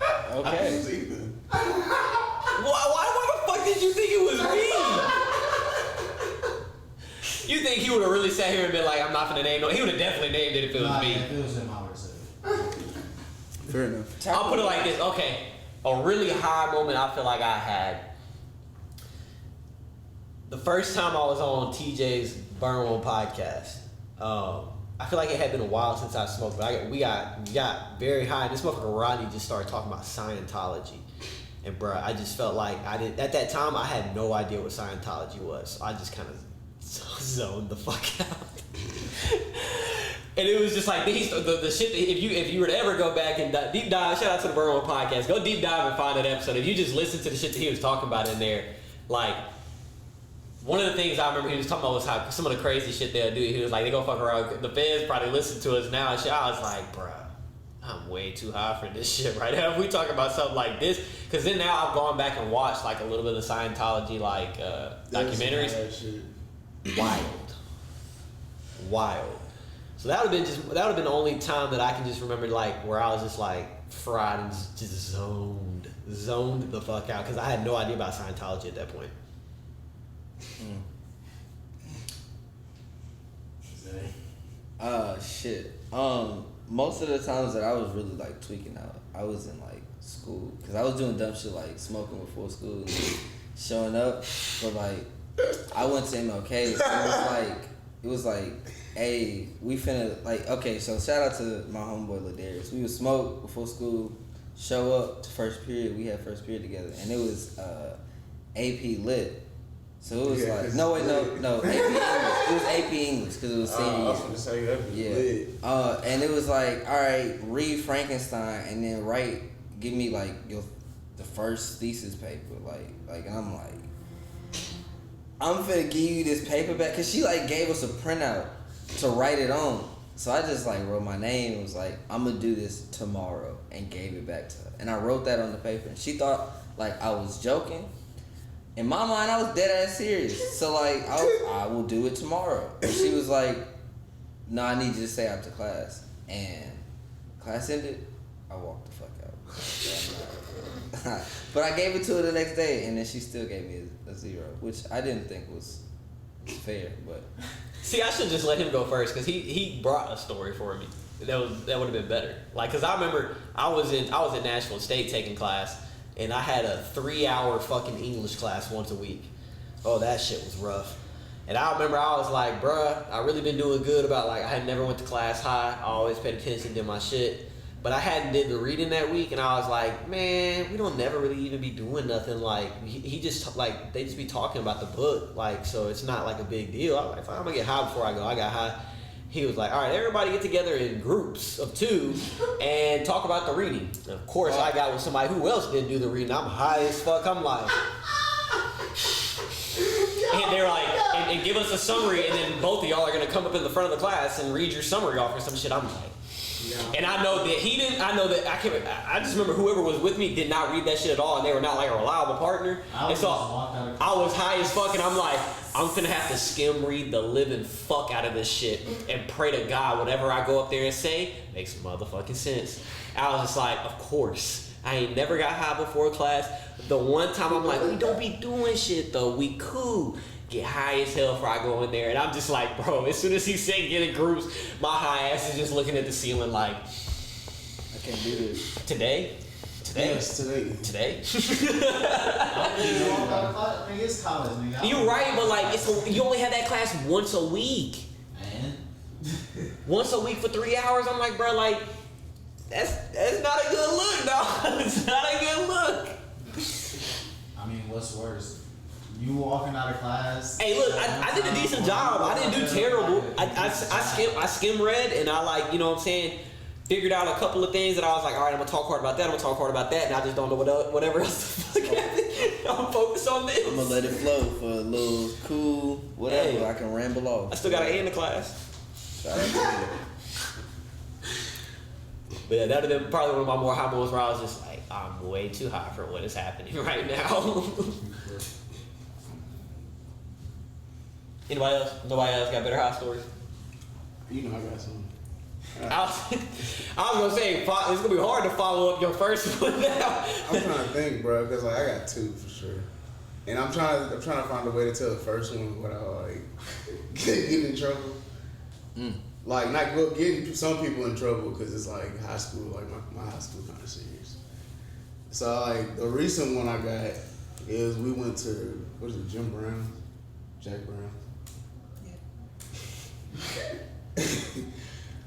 I
Okay.
think it was either.
Why the fuck did you think it was me? You think he would have really sat here and been like, I'm not gonna name no? He would have definitely named it if it was
Nah,
me.
if it was him, I would have said it.
Fair enough.
I'll put it like this. Okay, a really high moment I feel like I had. The first time I was on TJ's Burn One podcast. I feel like it had been a while since I smoked, but we got very high. And this motherfucker Rodney just started talking about Scientology. And bruh, I just felt like at that time I had no idea what Scientology was. So I just kind of zoned the fuck out. And it was just like the shit that if you were to ever go back and deep dive, shout out to the Burn One podcast, go deep dive and find that episode. If you just listen to the shit that he was talking about in there, like, one of the things I remember he was talking about was how some of the crazy shit they'll do. He was like, they go fuck around. The feds probably listen to us now and shit. I was like, bruh, I'm way too high for this shit right now. If we talk about something like this, because then now I've gone back and watched like a little bit of Scientology like documentaries. Wild. So that would have been the only time that I can just remember like where I was just like fried and just zoned the fuck out because I had no idea about Scientology at that point.
Shit. Most of the times that I was really like tweaking out, I was in like school because I was doing dumb shit like smoking before school and showing up. But like, I went to MLK. So it was like, hey, we finna like. Okay, so shout out to my homeboy Ladarius. We would smoke before school, show up to first period. We had first period together, and it was AP Lit. So it was like, no, AP English. It was AP English because it was senior year.
I was gonna say that.
Yeah. And it was like, all right, read Frankenstein and then give me like the first thesis paper. Like, and I'm like, I'm finna give you this paper back because she like gave us a printout to write it on. So I just like wrote my name. It was like, I'm gonna do this tomorrow and gave it back to her. And I wrote that on the paper and she thought like I was joking. In my mind, I was dead ass serious. So like, I will do it tomorrow. And she was like, no, I need you to stay after class. And class ended, I walked the fuck out. But I gave it to her the next day, and then she still gave me a 0, which I didn't think was fair. But
see, I should just let him go first because he brought a story for me. That would have been better. Like, cause I remember I was in Nashville State taking class. And I had a 3-hour fucking English class once a week. Oh, that shit was rough. And I remember I was like, bruh, I really been doing good about like, I had never went to class high. I always paid attention to my shit. But I hadn't did the reading that week. And I was like, man, we don't never really even be doing nothing. Like, he just, like, they just be talking about the book. Like, so it's not like a big deal. I was like, I'm gonna get high before I go. I got high. He was like, all right, everybody get together in groups of 2 and talk about the reading. And of course, I got with somebody who else didn't do the reading. I'm high as fuck. I'm like, and they're like, and give us a summary, and then both of y'all are gonna come up in the front of the class and read your summary off or some shit. I'm like, and I know that he didn't. I know that I just remember whoever was with me did not read that shit at all, and they were not like a reliable partner. And so I was high as fuck, and I'm like, I'm finna have to skim read the living fuck out of this shit and pray to God whatever I go up there and say makes motherfucking sense. I was just like, of course. I ain't never got high before class. The one time I'm like, we don't be doing shit though. We cool. Get high as hell before I go in there. And I'm just like, bro, as soon as he said get in groups, my high ass is just looking at the ceiling like,
I can't do this.
today?
Yes, today.
It's college, nigga.
You're right, but like, you only have that class once a week.
Man.
Once a week for 3 hours. I'm like, bro, like, that's not a good look, dog. It's not a good look.
I mean, what's worse? You walking out of class.
Hey, look, I did a decent job. I didn't do terrible. I skim read and I like, you know what I'm saying, figured out a couple of things that I was like, all right, I'm gonna talk hard about that. I'm gonna talk hard about that, and I just don't know whatever else the fuck happened. I'm focused on this.
I'm gonna let it flow for a little cool whatever.
Hey.
I can ramble off.
I still got an A in the class.
Shout out to you.
But yeah, that would have been probably one of my more high moments where I was just like, I'm way too high for what is happening right now. Anybody else? Nobody else got better high stories?
You know I got some.
I was gonna say it's gonna be hard to follow up your first one now.
I'm trying to think, bro, because like I got two for sure, and I'm trying to find a way to tell the first one without like getting in trouble. Like not getting some people in trouble because it's like high school, like my high school kind of serious. So like the recent one I got is we went to what is it, Jim Brown, Jack Brown.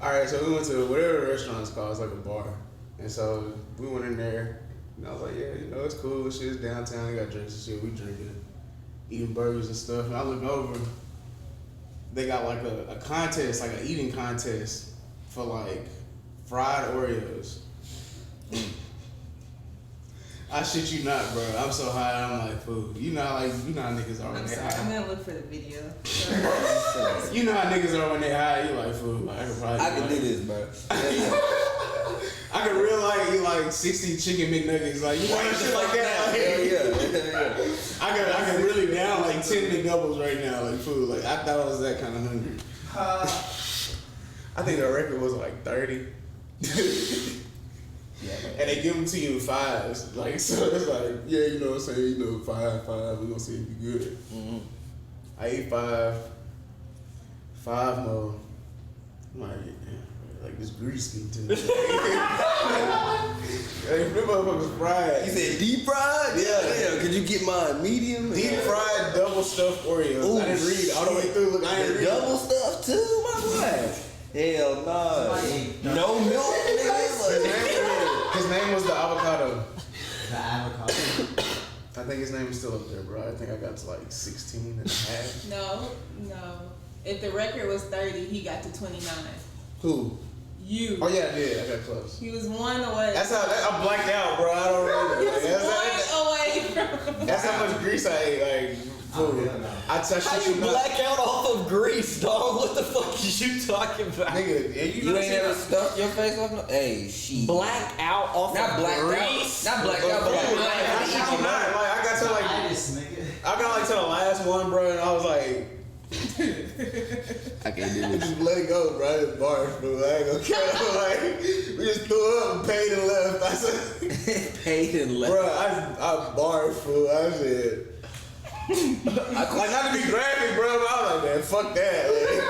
All right, so we went to whatever the restaurant is called. It's like a bar, and so we went in there, and I was like, yeah, you know, it's cool. Shit's downtown. They got drinks and shit. We drinking, eating burgers and stuff. And I look over, they got like a contest, like an eating contest for like fried Oreos. I shit you not, bro. I'm so high. I'm like, food. You know how niggas are when
I'm
they
sorry. I'm
high.
gonna look for the video.
You know how niggas are when they high. You like food. Like, I
can do this, bro.
I can real like eat like 60 chicken McNuggets. Like you want shit like that? Like,
Yeah.
I can really down like 10 McDoubles right now. Like food. Like I thought I was that kind of hungry. I think the record was like 30.
Yeah,
And they give them to you in fives. Like, so it's like, yeah, you know what I'm saying? You know, five, we gonna see if you good.
Mm-hmm.
I ate five more. I'm like this grease getting to me. Hey, them motherfuckers fried.
You said deep fried?
Yeah.
Could you get mine medium?
Deep fried double stuffed Oreos.
Ooh,
I didn't read all the way through. Look, I didn't read.
double stuff too, my boy. Hell no. No milk, nigga.
His name was the avocado.
The avocado.
I think his name is still up there, bro. I think I got to like 16 and a half.
No. If the record was 30, he got to 29.
Who?
You.
Oh yeah, I did. I got close.
He was one away.
That's how I'm blacked out, bro. I don't remember.
He was
Like,
one away from.
that's how much grease I ate. Like, food. I touched
How
shit
you
you not.
black out off of grease, dog? What the fuck is you talking about?
Nigga, yeah,
You ain't ever stuffed your face off no. Hey, shit.
Black out off
Not
of
blacked
grease?
out. Not blacked out, but like,
I shit you not. Like, I got to like,
Itis, nigga.
I got like to the last one, bro, and I was like,
I can't do
I
this.
just let it go, bro. I just barfed, bro. I ain't gonna care. Like, we just threw up and paid and left. I said,
Paid and left.
bro, I barfed, fool. I said, like, not to be graphic, bro, but I was like, man, fuck that. Like,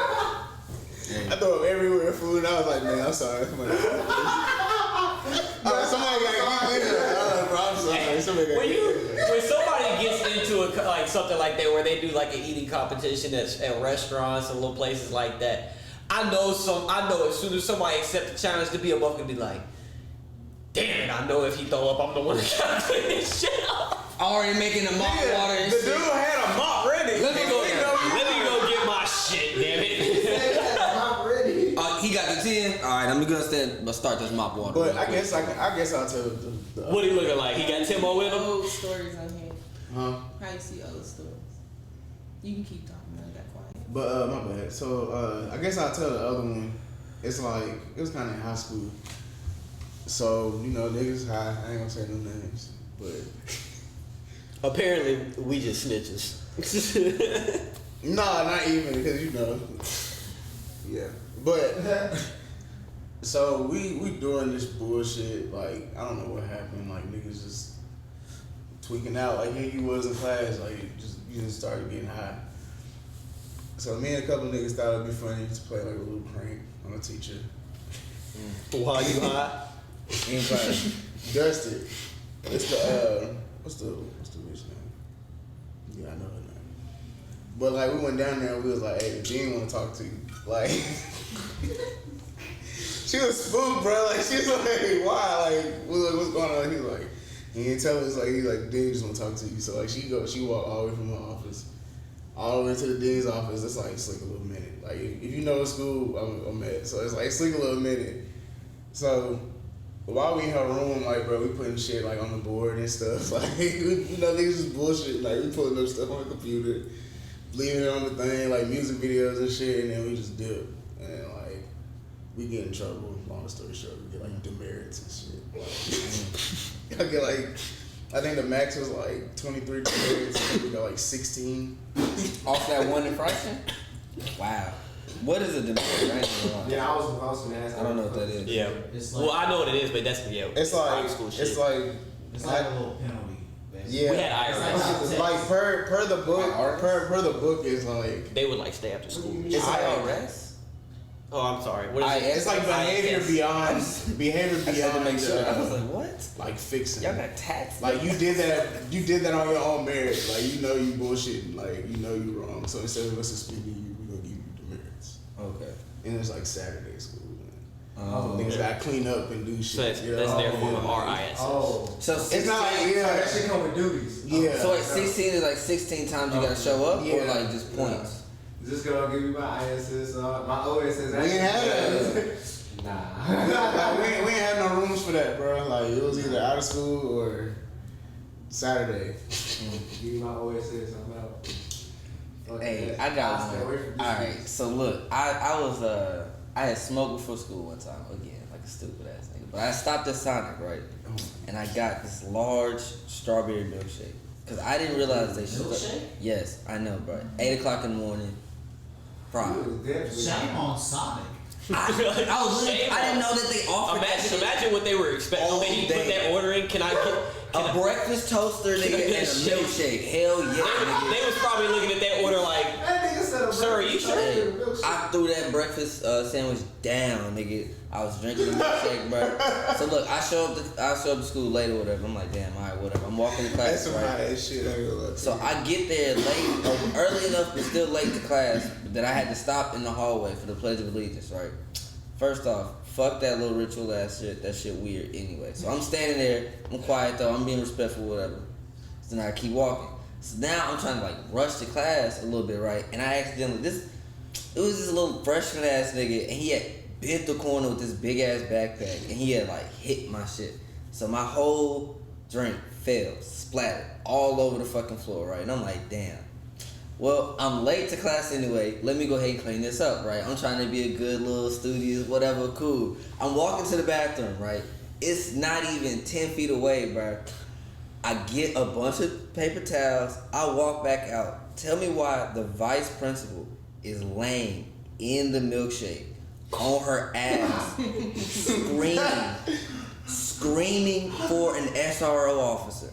I threw up everywhere, food, and I was like, man, I'm sorry. Somebody gotta get in there. I was like, bro, I'm sorry. Somebody gotta get in there.
When somebody gets into like something like that where they do like an eating competition at restaurants and little places like that, I know as soon as somebody accepts the challenge to be a buck and be like, damn it, I know if he throw up, I'm the one that gotta clean this shit up.
Already making the mop water and
The
shit.
dude had a mop ready.
Let me go get my shit, damn it.
He got the 10. All right, I'm gonna start this mop water.
But I guess I'll tell the
What he looking like? He got Timo with him?
Old stories on here.
huh?
How you see old stories? You can keep talking. I got quiet.
But my bad. So I guess I'll tell the other one. It's like it was kind of in high school. So you know niggas high. I ain't gonna say no names, but
Apparently, we just snitches.
Nah, not even because you know. Yeah, but so we doing this bullshit. Like I don't know what happened. Like niggas just tweaking out. Like here you was in class. Like you just started getting high. So me and a couple niggas thought it'd be funny to play like a little prank on a teacher.
While you high?
In class, Dusted. It's the what's the bitch name? Yeah, I know her name. But like we went down there and we was like, hey, the dean want to talk to you. Like she was spooked, bro. Like she was like, why? Like what's going on? He was like, he didn't tell us. Like he's like, the dean just want to talk to you. So like she walked all the way from her office all the way to the dean's office. It's like a little minute. Like if you know the school I'm at, so it's like a little minute. So while we in her room, like bro, we putting shit like on the board and stuff. Like you know, niggas just bullshit. Like we putting up stuff on the computer, leaving it on the thing, like music videos and shit, and then we just dip. And like we get in trouble. Long story short, we get like demerits and shit. I get like, I think the max was like 23 demerits. I think we got like 16.
Off that one infraction? Wow. What is a demerit?
Yeah, I was gonna ask.
I don't know what that is.
Yeah.
It's like,
Well, I know what it is, but that's
It's like
private school shit.
it's like
a little penalty. Basically.
yeah.
We had IRS.
Like per the book, per the book is like
They would like stay after school.
it's like
IRS?
Oh, I'm sorry. What is it?
it's like behavior beyond
I had to make sure. I was like, what?
like fixing.
Y'all got taxed?
Like you did that on your own merit. Like you know you bullshitting. Like you know you wrong. So instead of us suspending you, we gonna give you demerits.
Okay.
And it's like Saturday school.
Oh.
Niggas gotta clean up and do shit.
So that's,
you know?
that's their
Yeah.
form of RIS.
Oh.
So
It's not like
That shit come with duties.
Yeah.
So at 16 is like 16 times you gotta show up, or
Yeah.
like just points?
Is this gonna give me my ISS? My OSS.
We ain't have
that. Nah.
Like, we ain't have no rooms for that, bro. Like it was either out of school or Saturday.
Give me my OSS. I'm out. Fuck
Hey,
that.
I got
I'll stay away
one.
from
All
these
right, so look, I had smoked before school one time again, like a stupid ass nigga. But I stopped at Sonic, right? And I got this large strawberry milkshake because I didn't realize they should.
Milkshake?
Yes, I know, bro. 8 o'clock in the morning. Friday.
Shame on Sonic.
I didn't know that they offered that shit.
Imagine what they were expecting
All
when you
day.
put that order in. Can I get
A breakfast toaster, nigga, and a milkshake. Hell yeah, nigga.
They was probably looking at that order like,
That nigga said a
Sir, are you sure?
I threw that breakfast sandwich down, nigga. I was drinking the milkshake, bro. So look, I show up to school late or whatever. I'm like, damn, alright, whatever. I'm walking to
That's
class,
some
right?
high ass shit. I ain't gonna lie to
So
you.
I get there late, early enough, but still late to class, that I had to stop in the hallway for the Pledge of Allegiance, right? First off, fuck that little ritual ass shit. That shit weird anyway. So I'm standing there. I'm quiet though. I'm being respectful, whatever. So now I keep walking. So now I'm trying to like rush to class a little bit, right? And I accidentally it was this little freshman ass nigga, and he had bit the corner with this big ass backpack, and he had like hit my shit. So my whole drink fell, splattered all over the fucking floor, right? And I'm like, damn. Well, I'm late to class anyway. Let me go ahead and clean this up, right? I'm trying to be a good little studious, whatever, cool. I'm walking to the bathroom, right? It's not even 10 feet away, bro. I get a bunch of paper towels. I walk back out. Tell me why the vice principal is laying in the milkshake on her ass, screaming for an SRO officer.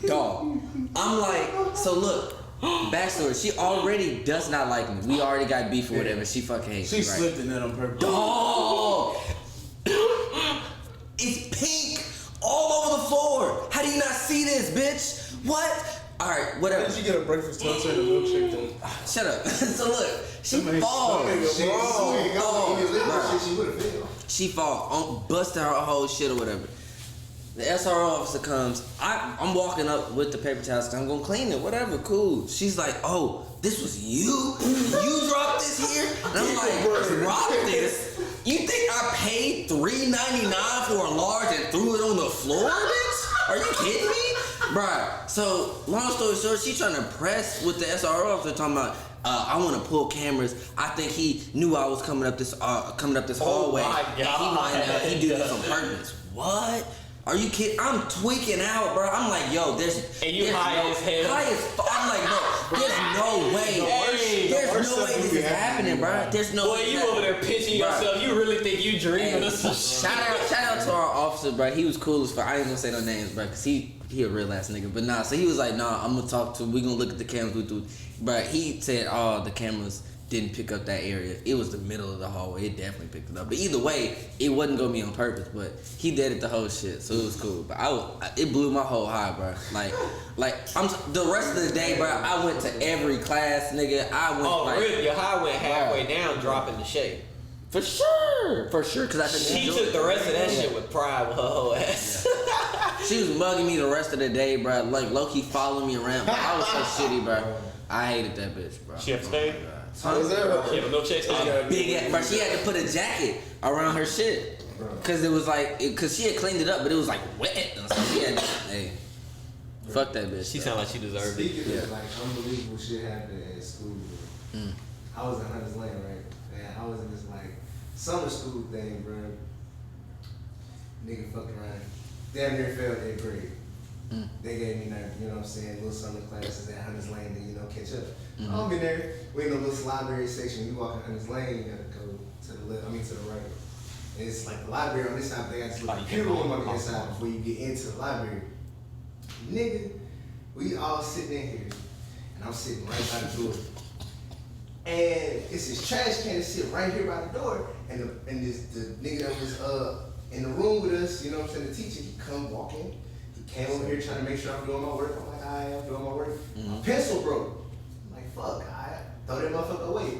Dog. I'm like, so look. Backstory, she already does not like me. We already got beef or whatever. She fucking hates
She
me, right?
slipped in that on purpose.
Dog! It's pink all over the floor. How do you not see this, bitch? What? Alright, whatever.
How did you get a breakfast toaster and a milkshake though?
Shut up. So look, she
Somebody's
falls.
stomach is wrong.
She would have failed.
She fall, busted her whole shit or whatever. The SRO officer comes. I'm walking up with the paper towels because I'm gonna clean it, whatever, cool. She's like, oh, this was you? You dropped this here? And I'm like, dropped this? You think I paid $3.99 for a large and threw it on the floor, bitch? Are you kidding me? Bruh, so long story short, she trying to press with the SRO officer talking about, I want to pull cameras. I think he knew I was coming up this hallway.
my God.
He did this on purpose. What? Are you kidding? I'm tweaking out, bro. I'm like, yo, there's
And you
there's
high as hell.
High as fuck. I'm like, bro, There's no way. There's no way this is happening, bro. There's no
Boy,
way.
you over there pitching
Bruh.
yourself. You really think you dreaming of some shit.
Shout out to our officer, bro. He was cool as fuck. I ain't gonna say no names, bro, cause he a real ass nigga. But nah, so he was like, nah, I'm gonna talk to. We gonna look at the cameras. But he said, oh, the cameras didn't pick up that area. It was the middle of the hallway. It definitely picked it up. But either way, it wasn't gonna be on purpose. But he did it the whole shit, so it was cool. But it blew my whole high, bro. Like I'm the rest of the day, bro. I went to every class, nigga. I went.
Oh,
like,
really? Your high went halfway down, dropping the shape.
For sure, cause I think
She took the rest of that shit with pride with her whole ass.
She was mugging me the rest of the day, bro. Like low-key following me around. Bro. I was so shitty, bro. I hated that bitch, bro.
She have to stay?
Is that
She have a milkshake stand?
Big ass, bro. She had to put a jacket around her shit, cause it was like, cause she had cleaned it up, but it was like wet. And so she had, hey, fuck that bitch.
She sound like she deserved it.
Speaking of like unbelievable shit happening at school, bro. I was in Hunters Lane, right? And I was in this like summer school thing, bro. Nigga fucking around. Damn near failed 8th grade. They gave me like, you know what I'm saying, little summer classes at Hunters Lane to, you know, catch up. I'm in there, we in the little library section. You walk in Hunters Lane, you gotta go to the left, to the right. And it's like the library on this side, they got this little computer room on the inside before you get into the library. Nigga, we all sitting in here, and I'm sitting right by the door. And it's this trash can that's sitting right here by the door, and the nigga that was in the room with us, you know what I'm saying, the teacher, he come walking. He came over here trying to make sure I'm doing my work. I'm like, I'm doing my work. My pencil broke. I'm like, fuck, throw that motherfucker away.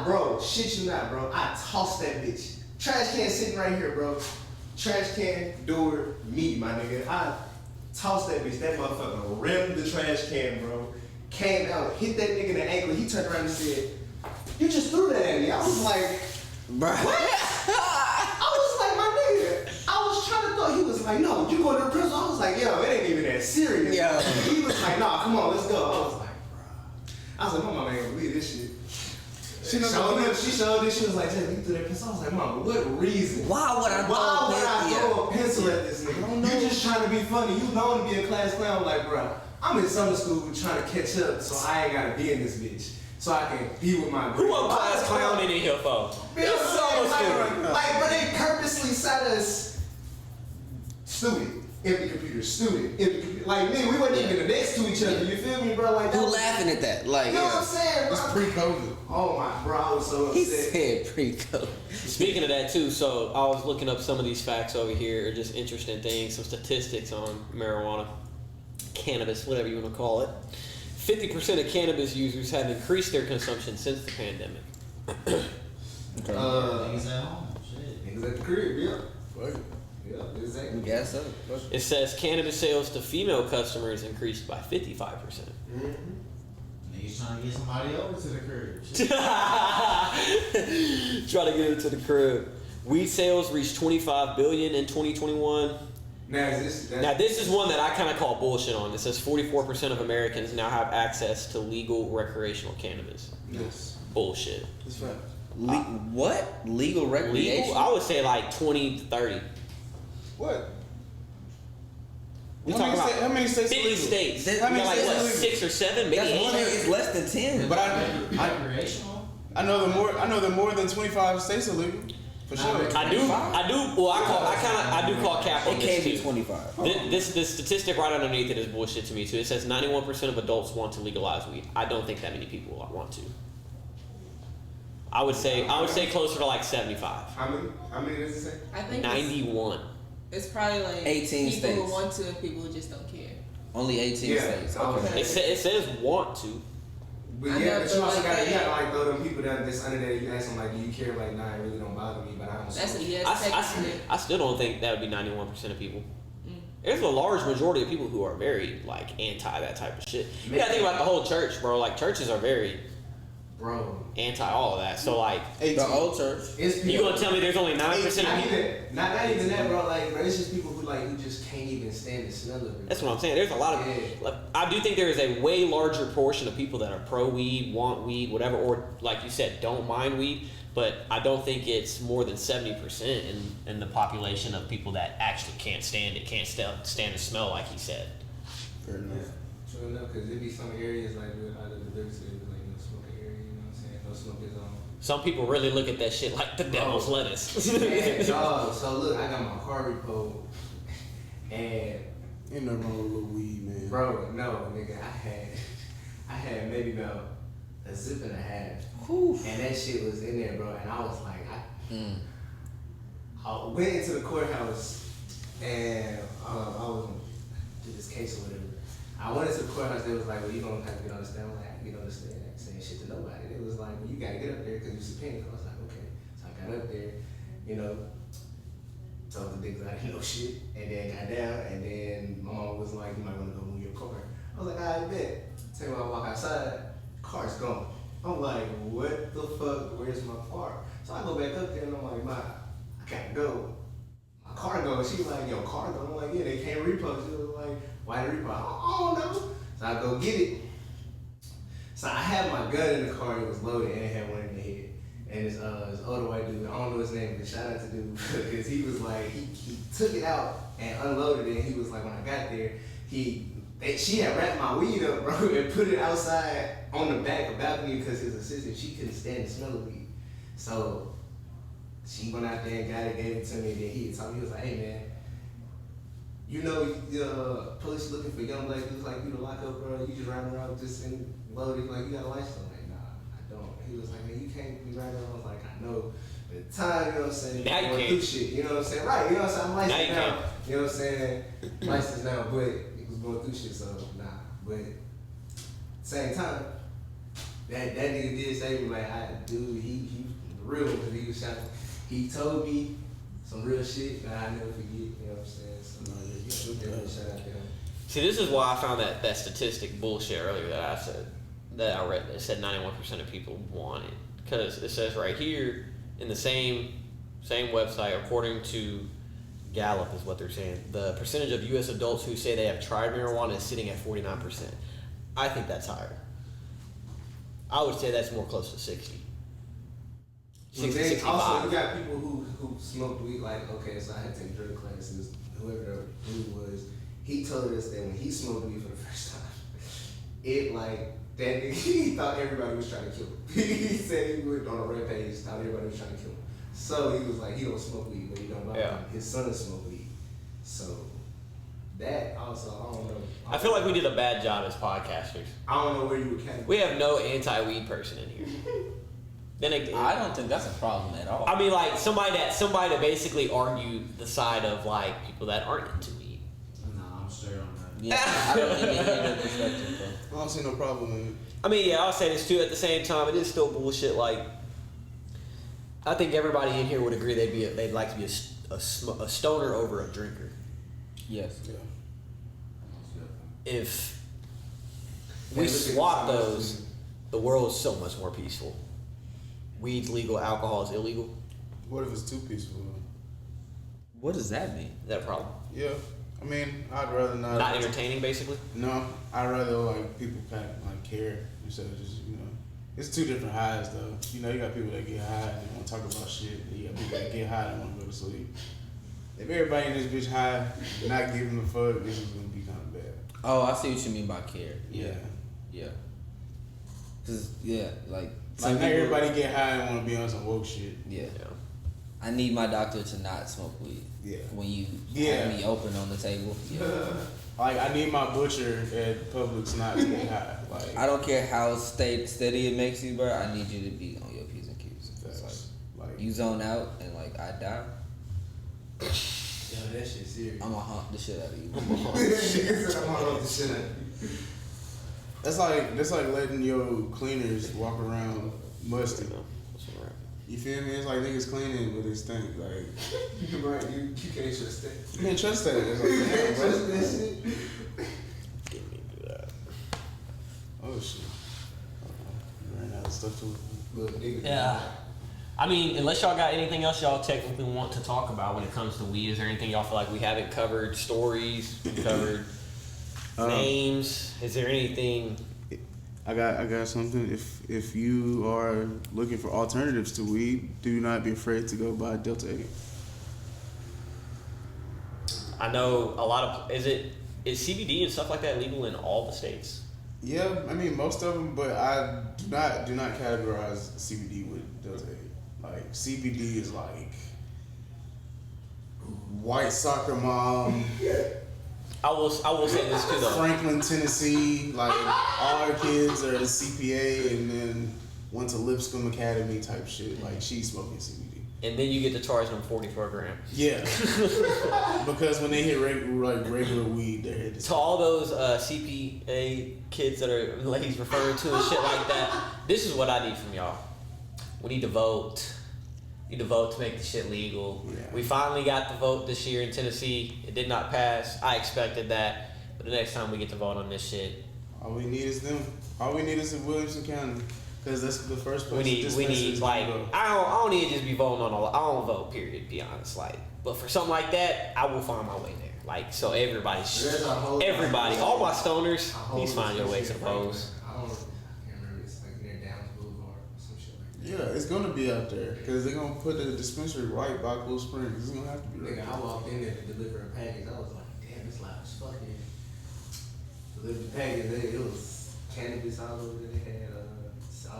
Bro, shit you not, bro. I tossed that bitch. Trash can sitting right here, bro. Trash can, door, me, my nigga. I tossed that bitch. That motherfucker rimmed the trash can, bro. Came out, hit that nigga in the ankle. He turned around and said, you just threw that at me. I was like,
bro.
what? I was like, my nigga. I was trying to throw. He was like, no, you going to the prison? I was like, yo, it ain't even that serious.
Yeah.
He was like, nah, come on, let's go. I was like, bro. I was like, my mama ain't gonna believe this shit. She showed this. She was like, Jay, you threw that pencil. I was like, mama, what reason?
Why would I
throw a pencil at this nigga? You just trying to be funny. You known to be a class clown. I'm like, bro, I'm in summer school trying to catch up, so I ain't gotta be in this bitch. So I can be with my
Who a class clowning in here for? It's summer school.
Like, but they purposely set us student, empty computer, student, empty computer. Like, nigga, we wasn't even next to each other. You feel me, bro? Like,
Who laughing at that? Like,
you know what I'm saying, bro?
It's pre-COVID.
Oh my, bro, I was so
He
upset.
said pre-COVID.
Speaking of that too, so I was looking up some of these facts over here, just interesting things, some statistics on marijuana, cannabis, whatever you want to call it. 50% of cannabis users have increased their consumption since the pandemic.
Niggas at home. Shit.
Niggas at the crib, yeah.
Fuck it.
Yeah, exactly.
Guess so.
It says cannabis sales to female customers increased by 55%.
Niggas trying to get somebody over to the crib. Shit.
Try to get it to the crib. Weed sales reached $25 billion in 2021.
Now is this?
Now this is one that I kind of call bullshit on. It says 44% of Americans now have access to legal recreational cannabis.
Yes.
Bullshit.
It's fact.
What? Legal recreation?
Legal? I would say like 20 to 30.
What?
We
How
talking
many
about
sta- how many states
50
illegal?
states.
How
We
many
got like
states
what,
illegal?
6 or 7, maybe
That's
8.
one. It's less than 10.
But I
Recreational?
know the more than 25 states are legal. For sure.
I do. Well, I do call cap on
It
this
can't be
too.
25.
This statistic right underneath it is bullshit to me too. It says 91% of adults want to legalize weed. I don't think that many people want to. I would say closer to like 75.
How many does it say?
I think
91.
it's probably like
18
people
states.
who want to and people who just don't care.
Only 18
Yeah.
states.
Okay.
It says want to.
But
I
yeah,
know,
but
but
you also
like
gotta,
that-
you gotta like throw them people that's under there. You ask them like, do you care? Like, nah, it really don't bother me, but I don't.
That's a
smoke.
yes. Technically.
I still don't think that would be 91% of people. There's a large majority of people who are very like anti that type of shit. You gotta think about the whole church, bro. Like churches are very
Bro,
anti all of that. So like,
18.
The old church.
it's people.
you gonna tell me there's only 9%
Not
of people?
even, not even that, bro. Like, bro, it's just people who just can't even stand the smell of it.
That's what I'm saying. There's a lot of,
Yeah.
like, I do think there is a way larger portion of people that are pro weed, want weed, whatever, or like you said, don't mind weed. But I don't think it's more than 70% in the population of people that actually can't stand it, can't stand the smell, like he said.
Fair enough.
True enough, because it be some areas like real high to the lyrics, it be like no smoking area, you know what I'm saying? No smoking zone.
Some people really look at that shit like the devil's lettuce.
Man, dog, so look, I got my car repo, and
Ain't nothing wrong with a little weed, man.
bro, no, nigga, I had maybe about a zip and a half, and that shit was in there, bro, and I was like, I went into the courthouse, and I was gonna do this case or whatever. I went into the courthouse, they was like, well, you gonna have to get on the stand. I was like, I can get on the stand, I ain't saying shit to nobody. It was like, well, you gotta get up there because you subpoenaed. I was like, okay. So I got up there, you know, told the niggas I didn't know shit, and then got down, and then my mom was like, you might wanna go move your car. I was like, I bet. Tell me when I walk outside, car's gone. I'm like, what the fuck, where's my car? So I go back up there and I'm like, Ma, I gotta go. My car goes. She was like, yo, car gone. I'm like, yeah, they can't repo. She was like, why the repo? I don't know. So I go get it. So I had my gun in the car, it was loaded, and it had one in the head. And this older white dude, I don't know his name, but shout out to dude, because he was like, he took it out and unloaded it, and he was like, when I got there, she had wrapped my weed up, bro, and put it outside on the back balcony because his assistant, she couldn't stand the smell of weed. So she went out there and got it, gave it to me, and then he told me, he was like, hey man, you know, the police looking for young black dudes like you to lock up, bro. You just riding around just and loaded, like you got a license. I'm like, nah, I don't. He was like, man, you can't be riding around. I was like, I know. At the time, you know what I'm saying?
Now you
going
can't.
through shit, you know what I'm saying? Right, you know what I'm saying? I'm
Now
licensed
you
now.
can't.
You know what I'm saying? Licensed now, but he was going through shit, so nah. But same time, that nigga did say me like, dude, he real because he was shot. He told me some real shit that I never forget. You know what I'm saying? So, definitely shout out to him.
See, this is why I found that statistic bullshit earlier that I said, that I read. It said 91% of people want it. Because it says right here in the same website, according to Gallup is what they're saying, the percentage of U.S. adults who say they have tried marijuana is sitting at 49%. I think that's higher. I would say that's more close to 60.
But
60,
then
65.
also, you got people who smoke weed, like, okay, so I had to take drug classes, whoever the dude was, he told us that when he smoked weed for the first time, it like, that nigga, he thought everybody was trying to kill him. He said he went on a rampage, thought everybody was trying to kill him. So he was like, he don't smoke weed, but he don't buy
Yeah.
his son smoke weed. So that also, I don't know.
I feel like we did a bad job as podcasters.
I don't know where you would catch.
We have no anti-weed person in here. Then again,
I don't think that's a problem at all.
I mean, like somebody that basically argued the side of like people that aren't into weed.
Nah, I'm straight on that.
Yeah, I don't even hear that perspective, though.
I don't see no problem in it.
I mean, yeah, I'll say this too. At the same time, it is still bullshit. Like, I think everybody in here would agree they'd like to be a stoner over a drinker.
Yes.
Yeah.
If we swap those, the world is so much more peaceful. Weed's legal, alcohol is illegal.
What if it's too peaceful?
What does that mean?
Is that a problem?
Yeah. I mean, I'd rather not.
Not entertaining, basically.
No, I'd rather like people like care instead of just, you know. It's two different highs though. You know, you got people that get high and they want to talk about shit. And you got people that get high and want to go to sleep. If everybody in this bitch high, not giving a fuck, this is gonna be kind of bad.
Oh, I see what you mean by care.
Yeah.
Yeah. Cause yeah, like
Like not everybody get high and want to be on some woke shit.
Yeah.
Yeah.
I need my doctor to not smoke weed.
Yeah.
When you
Yeah.
have me open on the table. Yeah.
Like I need my butcher at Publix not to get high. Like
I don't care how steady it makes you, bro. I need you to be on your P's and Q's. It's
Facts.
like
Like
you zone out and like I die,
Yo, that shit serious.
I'm gonna hump the shit out of you.
Nigga said I'm gonna hump the shit out of you.
that's like letting your cleaners walk around musty. You feel me? It's like niggas cleaning but it stink. Like
Right, you can't trust that.
you can't trust that. It's like,
You
damn,
can't
bro.
trust that shit.
Get me to that.
Oh shit. Ran out of stuff to
Look, nigga.
Yeah. I mean, unless y'all got anything else y'all technically want to talk about when it comes to weed, is there anything y'all feel like we haven't covered? Stories, we covered names. Is there anything?
I got something. If you are looking for alternatives to weed, do not be afraid to go buy Delta 8.
I know a lot of. Is is CBD and stuff like that legal in all the states?
Yeah, I mean most of them, but I do not categorize CBD with Delta 8. Like CBD is like white soccer mom,
I will say this too though.
Franklin, Tennessee. Like all her kids are a CPA, and then went to Lipscomb Academy type shit. Like she's smoking CBD.
And then you get to charge them 44 grand.
Yeah, because when they hit regular weed, they're hit.
To all those CPA kids that are like he's referring to and shit like that, this is what I need from y'all. We need to vote. We need to vote to make the shit legal.
Yeah.
We finally got the vote this year in Tennessee. It did not pass. I expected that. But the next time we get to vote on this shit,
All we need is them. All we need is in Williamson County, because that's the first place.
we need like I don't need to just be voting on all. I don't vote. Period. To be honest, like, but for something like that, I will find my way there. Like, so everybody, all my stoners, please find your way to the polls.
I can't remember. It's like near Downs Boulevard or some shit like that.
Yeah, it's gonna be out there because they're gonna put the dispensary right by Cool Springs. It's gonna have to be right.
Nigga, I walked in there to deliver a package. I was like, damn, it's loud as fuck here. Delivered the package. It was cannabis all over there. They had a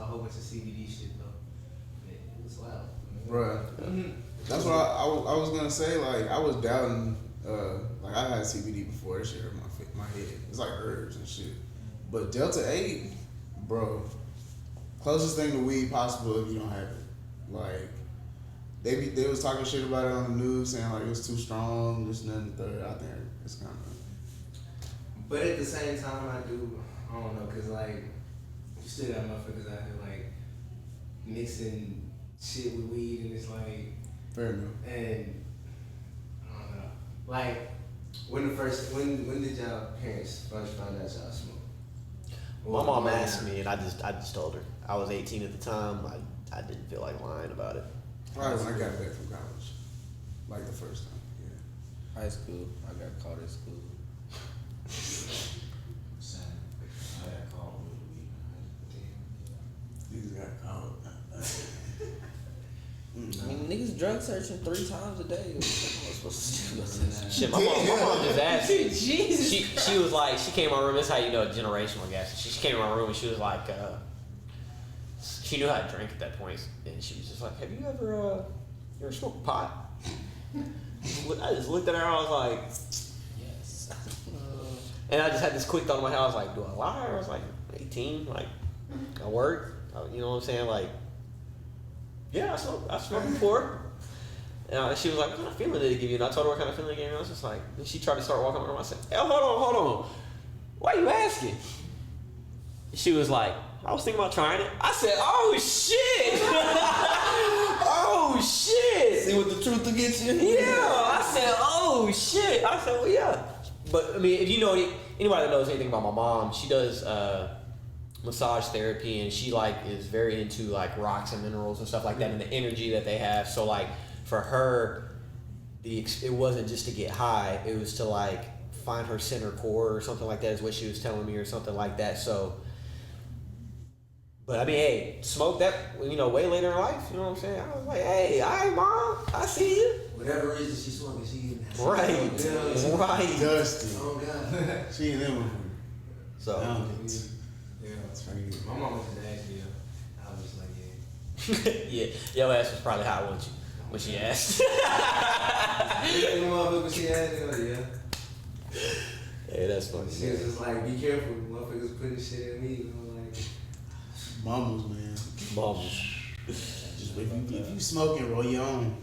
whole bunch of CBD shit though. It was loud.
Right. That's what I was gonna say. Like I was doubting. Like I had CBD before. That shit hurt my head. It's like herbs and shit. But Delta 8, bro, closest thing to weed possible if you don't have it. Like they was talking shit about it on the news, saying like it was too strong. This and that and the third. I think it's kind of.
But at the same time, I don't know, cause like you still got motherfuckers out here like mixing shit with weed, and it's like.
Fair enough.
And I don't know. Like when did y'all parents first find out y'all smoke?
My mom asked me, and I just told her. I was 18 at the time. I didn't feel like lying about it.
Probably when I got back from college, like the first time. Yeah.
High school, I got caught at school.
I got called with weed.
These got caught.
I mean, niggas drug searching 3 times a day. What am I supposed to do about this?
Shit, my mom just asked me.
Jesus.
She was like, she came in my room. This is how you know a generational gas. She came in my room and she was like, she knew how to drink at that point, and she was just like, "Have you ever smoked pot?" I just looked at her. I was like, "Yes." And I just had this quick thought in my head. I was like, "Do I lie?" I was like, 18. Like, I work. You know what I'm saying? Like, yeah, I smoked before. And she was like, "What kind of feeling did it give you?" And I told her what kind of feeling it gave me. I was just like, and she tried to start walking around. I said, "Hey, hold on. Why are you asking?" She was like, "I was thinking about trying it." I said, "Oh shit!" Oh shit!
See what the truth will get you?
Yeah, I said, "Oh shit!" I said, "Well, yeah." But I mean, if you know anybody that knows anything about my mom, she does massage therapy, and she like is very into like rocks and minerals and stuff like that, and the energy that they have. So like for her, it wasn't just to get high; it was to like find her center core or something like that. Is what she was telling me, or something like that. So. But I mean, hey, smoke that, way later in life, you know what I'm saying? I was like, hey, all right, Mom, I see you.
Whatever reason she smoking, she
Right. Right.
Dusty.
Oh God.
She and them.
So.
Yeah, that's right. My mom was just asked me. I was just like, yeah.
Yeah, your ass was probably how I want you when she asked.
You know, motherfucker, she asked me, like, yeah.
Hey, that's funny.
She was just like, be careful, motherfuckers putting shit in me, you know, like.
Mamas, man.
Mamas.
Just if you smoking, roll your own.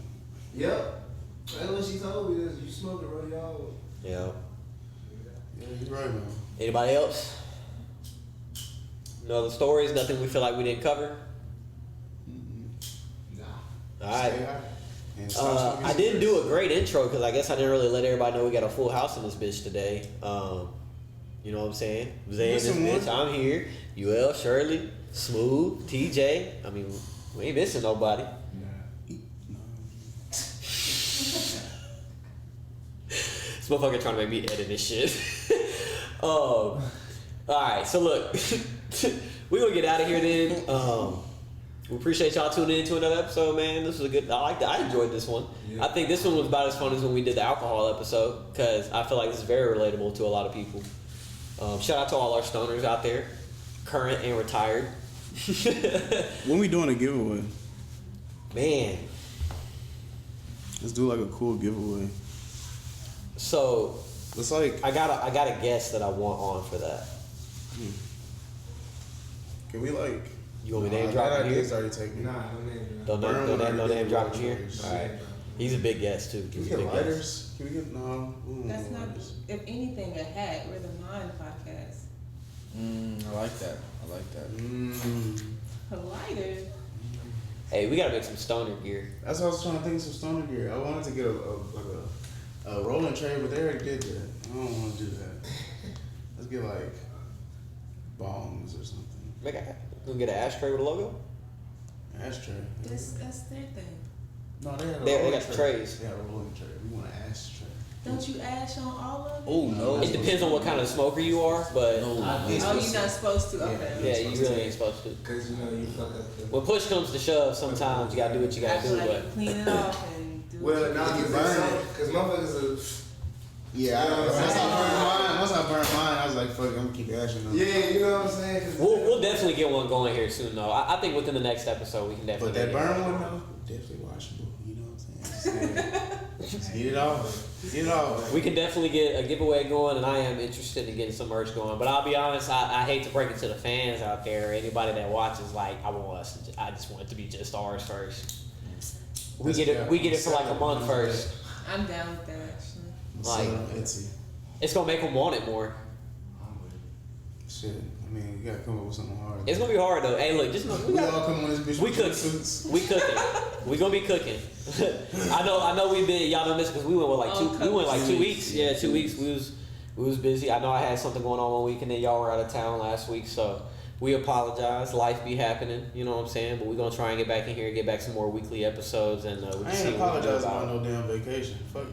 Yep. That's what she told me. Is you smoking, roll your own.
Yeah.
Yeah, you're right, man.
Anybody else? No other stories? Nothing we feel like we didn't cover?
Nah.
All right.
Stay high. And stop smoking
I didn't
cigarettes.
do a great intro because I guess I didn't really let everybody know we got a full house in this bitch today. You know what I'm saying? Zay in this
Missing
bitch.
one.
I'm here. UL, Shirley, Smooth, TJ. I mean, we ain't missing nobody. This motherfucker trying to make me edit this shit. Alright, so look. We're gonna get out of here then. We appreciate y'all tuning in to another episode, man. This was a good. I enjoyed this one.
Yeah.
I think this one was about as fun as when we did the alcohol episode because I feel like this is very relatable to a lot of people. Shout out to all our stoners out there, current and retired.
When we doing a giveaway?
Man,
Let's do like a cool giveaway.
so
It's like,
I got a guest that I want on for that.
can we like?
You want me to name
Nah,
drop
that
him here?
idea's already taken.
Nah, no name.
Don't
Burn one
name
already
dropping here.
did.
All right, he's a big guest too.
Can we
He's a
get
big guest.
lighters? Can we get no? we don't
That's
want
not,
lighters.
if anything, a hat. We're the Mind Podcast.
I like that. I like that.
A lighter.
Hey, we gotta make some stoner gear.
That's what I was trying to think of some stoner gear. I wanted to get a rolling tray, but they already did that. I don't want to do that. Let's get like bombs or something.
We can get an ashtray with a logo.
Ashtray.
That's their thing.
No, they had a
They
rolling
got
tray.
trays.
They had a rolling tray. We want an ashtray.
Don't you ash on all of it?
Oh no.
It depends on what kind of smoker you are, but
No.
Oh, you're not supposed to? Okay.
yeah, you really ain't supposed to.
Cause you know you fuck up the.
When push comes to shove, sometimes you gotta do what you
I
gotta
feel
do.
like
But
you clean it off and do
Well,
it.
nah,
You
cause
burn it.
cause motherfuckers
Yeah,
You know what I'm
once I
saying?
burned mine, I was like, fuck it, I'm gonna keep ashing on.
yeah, you know what I'm saying? 'Cause
we'll definitely get one going here soon, though. I think within the next episode we can definitely.
But that
get it.
burn one though, definitely washable. You know what I'm saying? Just get it off. Get it off.
We can definitely get a giveaway going, and I am interested in getting some merch going. But I'll be honest, I hate to break it to the fans out there, anybody that watches. Like, I just want it to be just ours first. We get it for like a month first.
I'm down with that actually.
Like-
Etsy.
It's gonna make them want it more.
Shit. I mean, you gotta come up with something hard.
It's gonna be hard though. Hey, look, just know
We all come on this bitch.
we
with
cooking.
suits.
We cooking. We gonna be cooking. I know we've been, y'all don't miss because we went with like we went like 2 weeks. Yeah, 2 weeks. We was busy. I know I had something going on 1 week and then y'all were out of town last week, so we apologize. Life be happening, you know what I'm saying? But we're gonna try and get back in here and get back some more weekly episodes and we
I
can
ain't
see what we can do
apologizing
about
about
it.
no damn vacation. Fuck.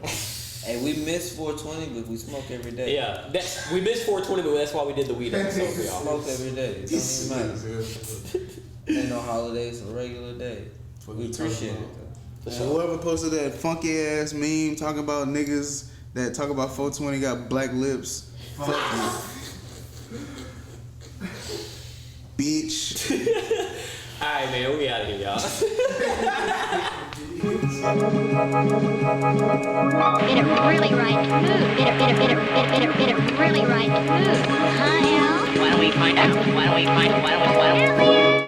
Hey, we missed 420, but we smoke every day.
Yeah, we missed 420, but that's why we did the weed episode for y'all.
Smoke every day. It don't even matter. Ain't no holidays, a regular day.
Fuck
We
you talking
appreciate it
about?
though.
For
And
sure.
whoever posted that funky ass meme talking about niggas that talk about 420 got black lips. Fuck you. Bitch.
Alright, man, we out of here, y'all.
Get it really right to move. Get it really right to move. Huh, Al? Why don't we find out? Why don't we find out?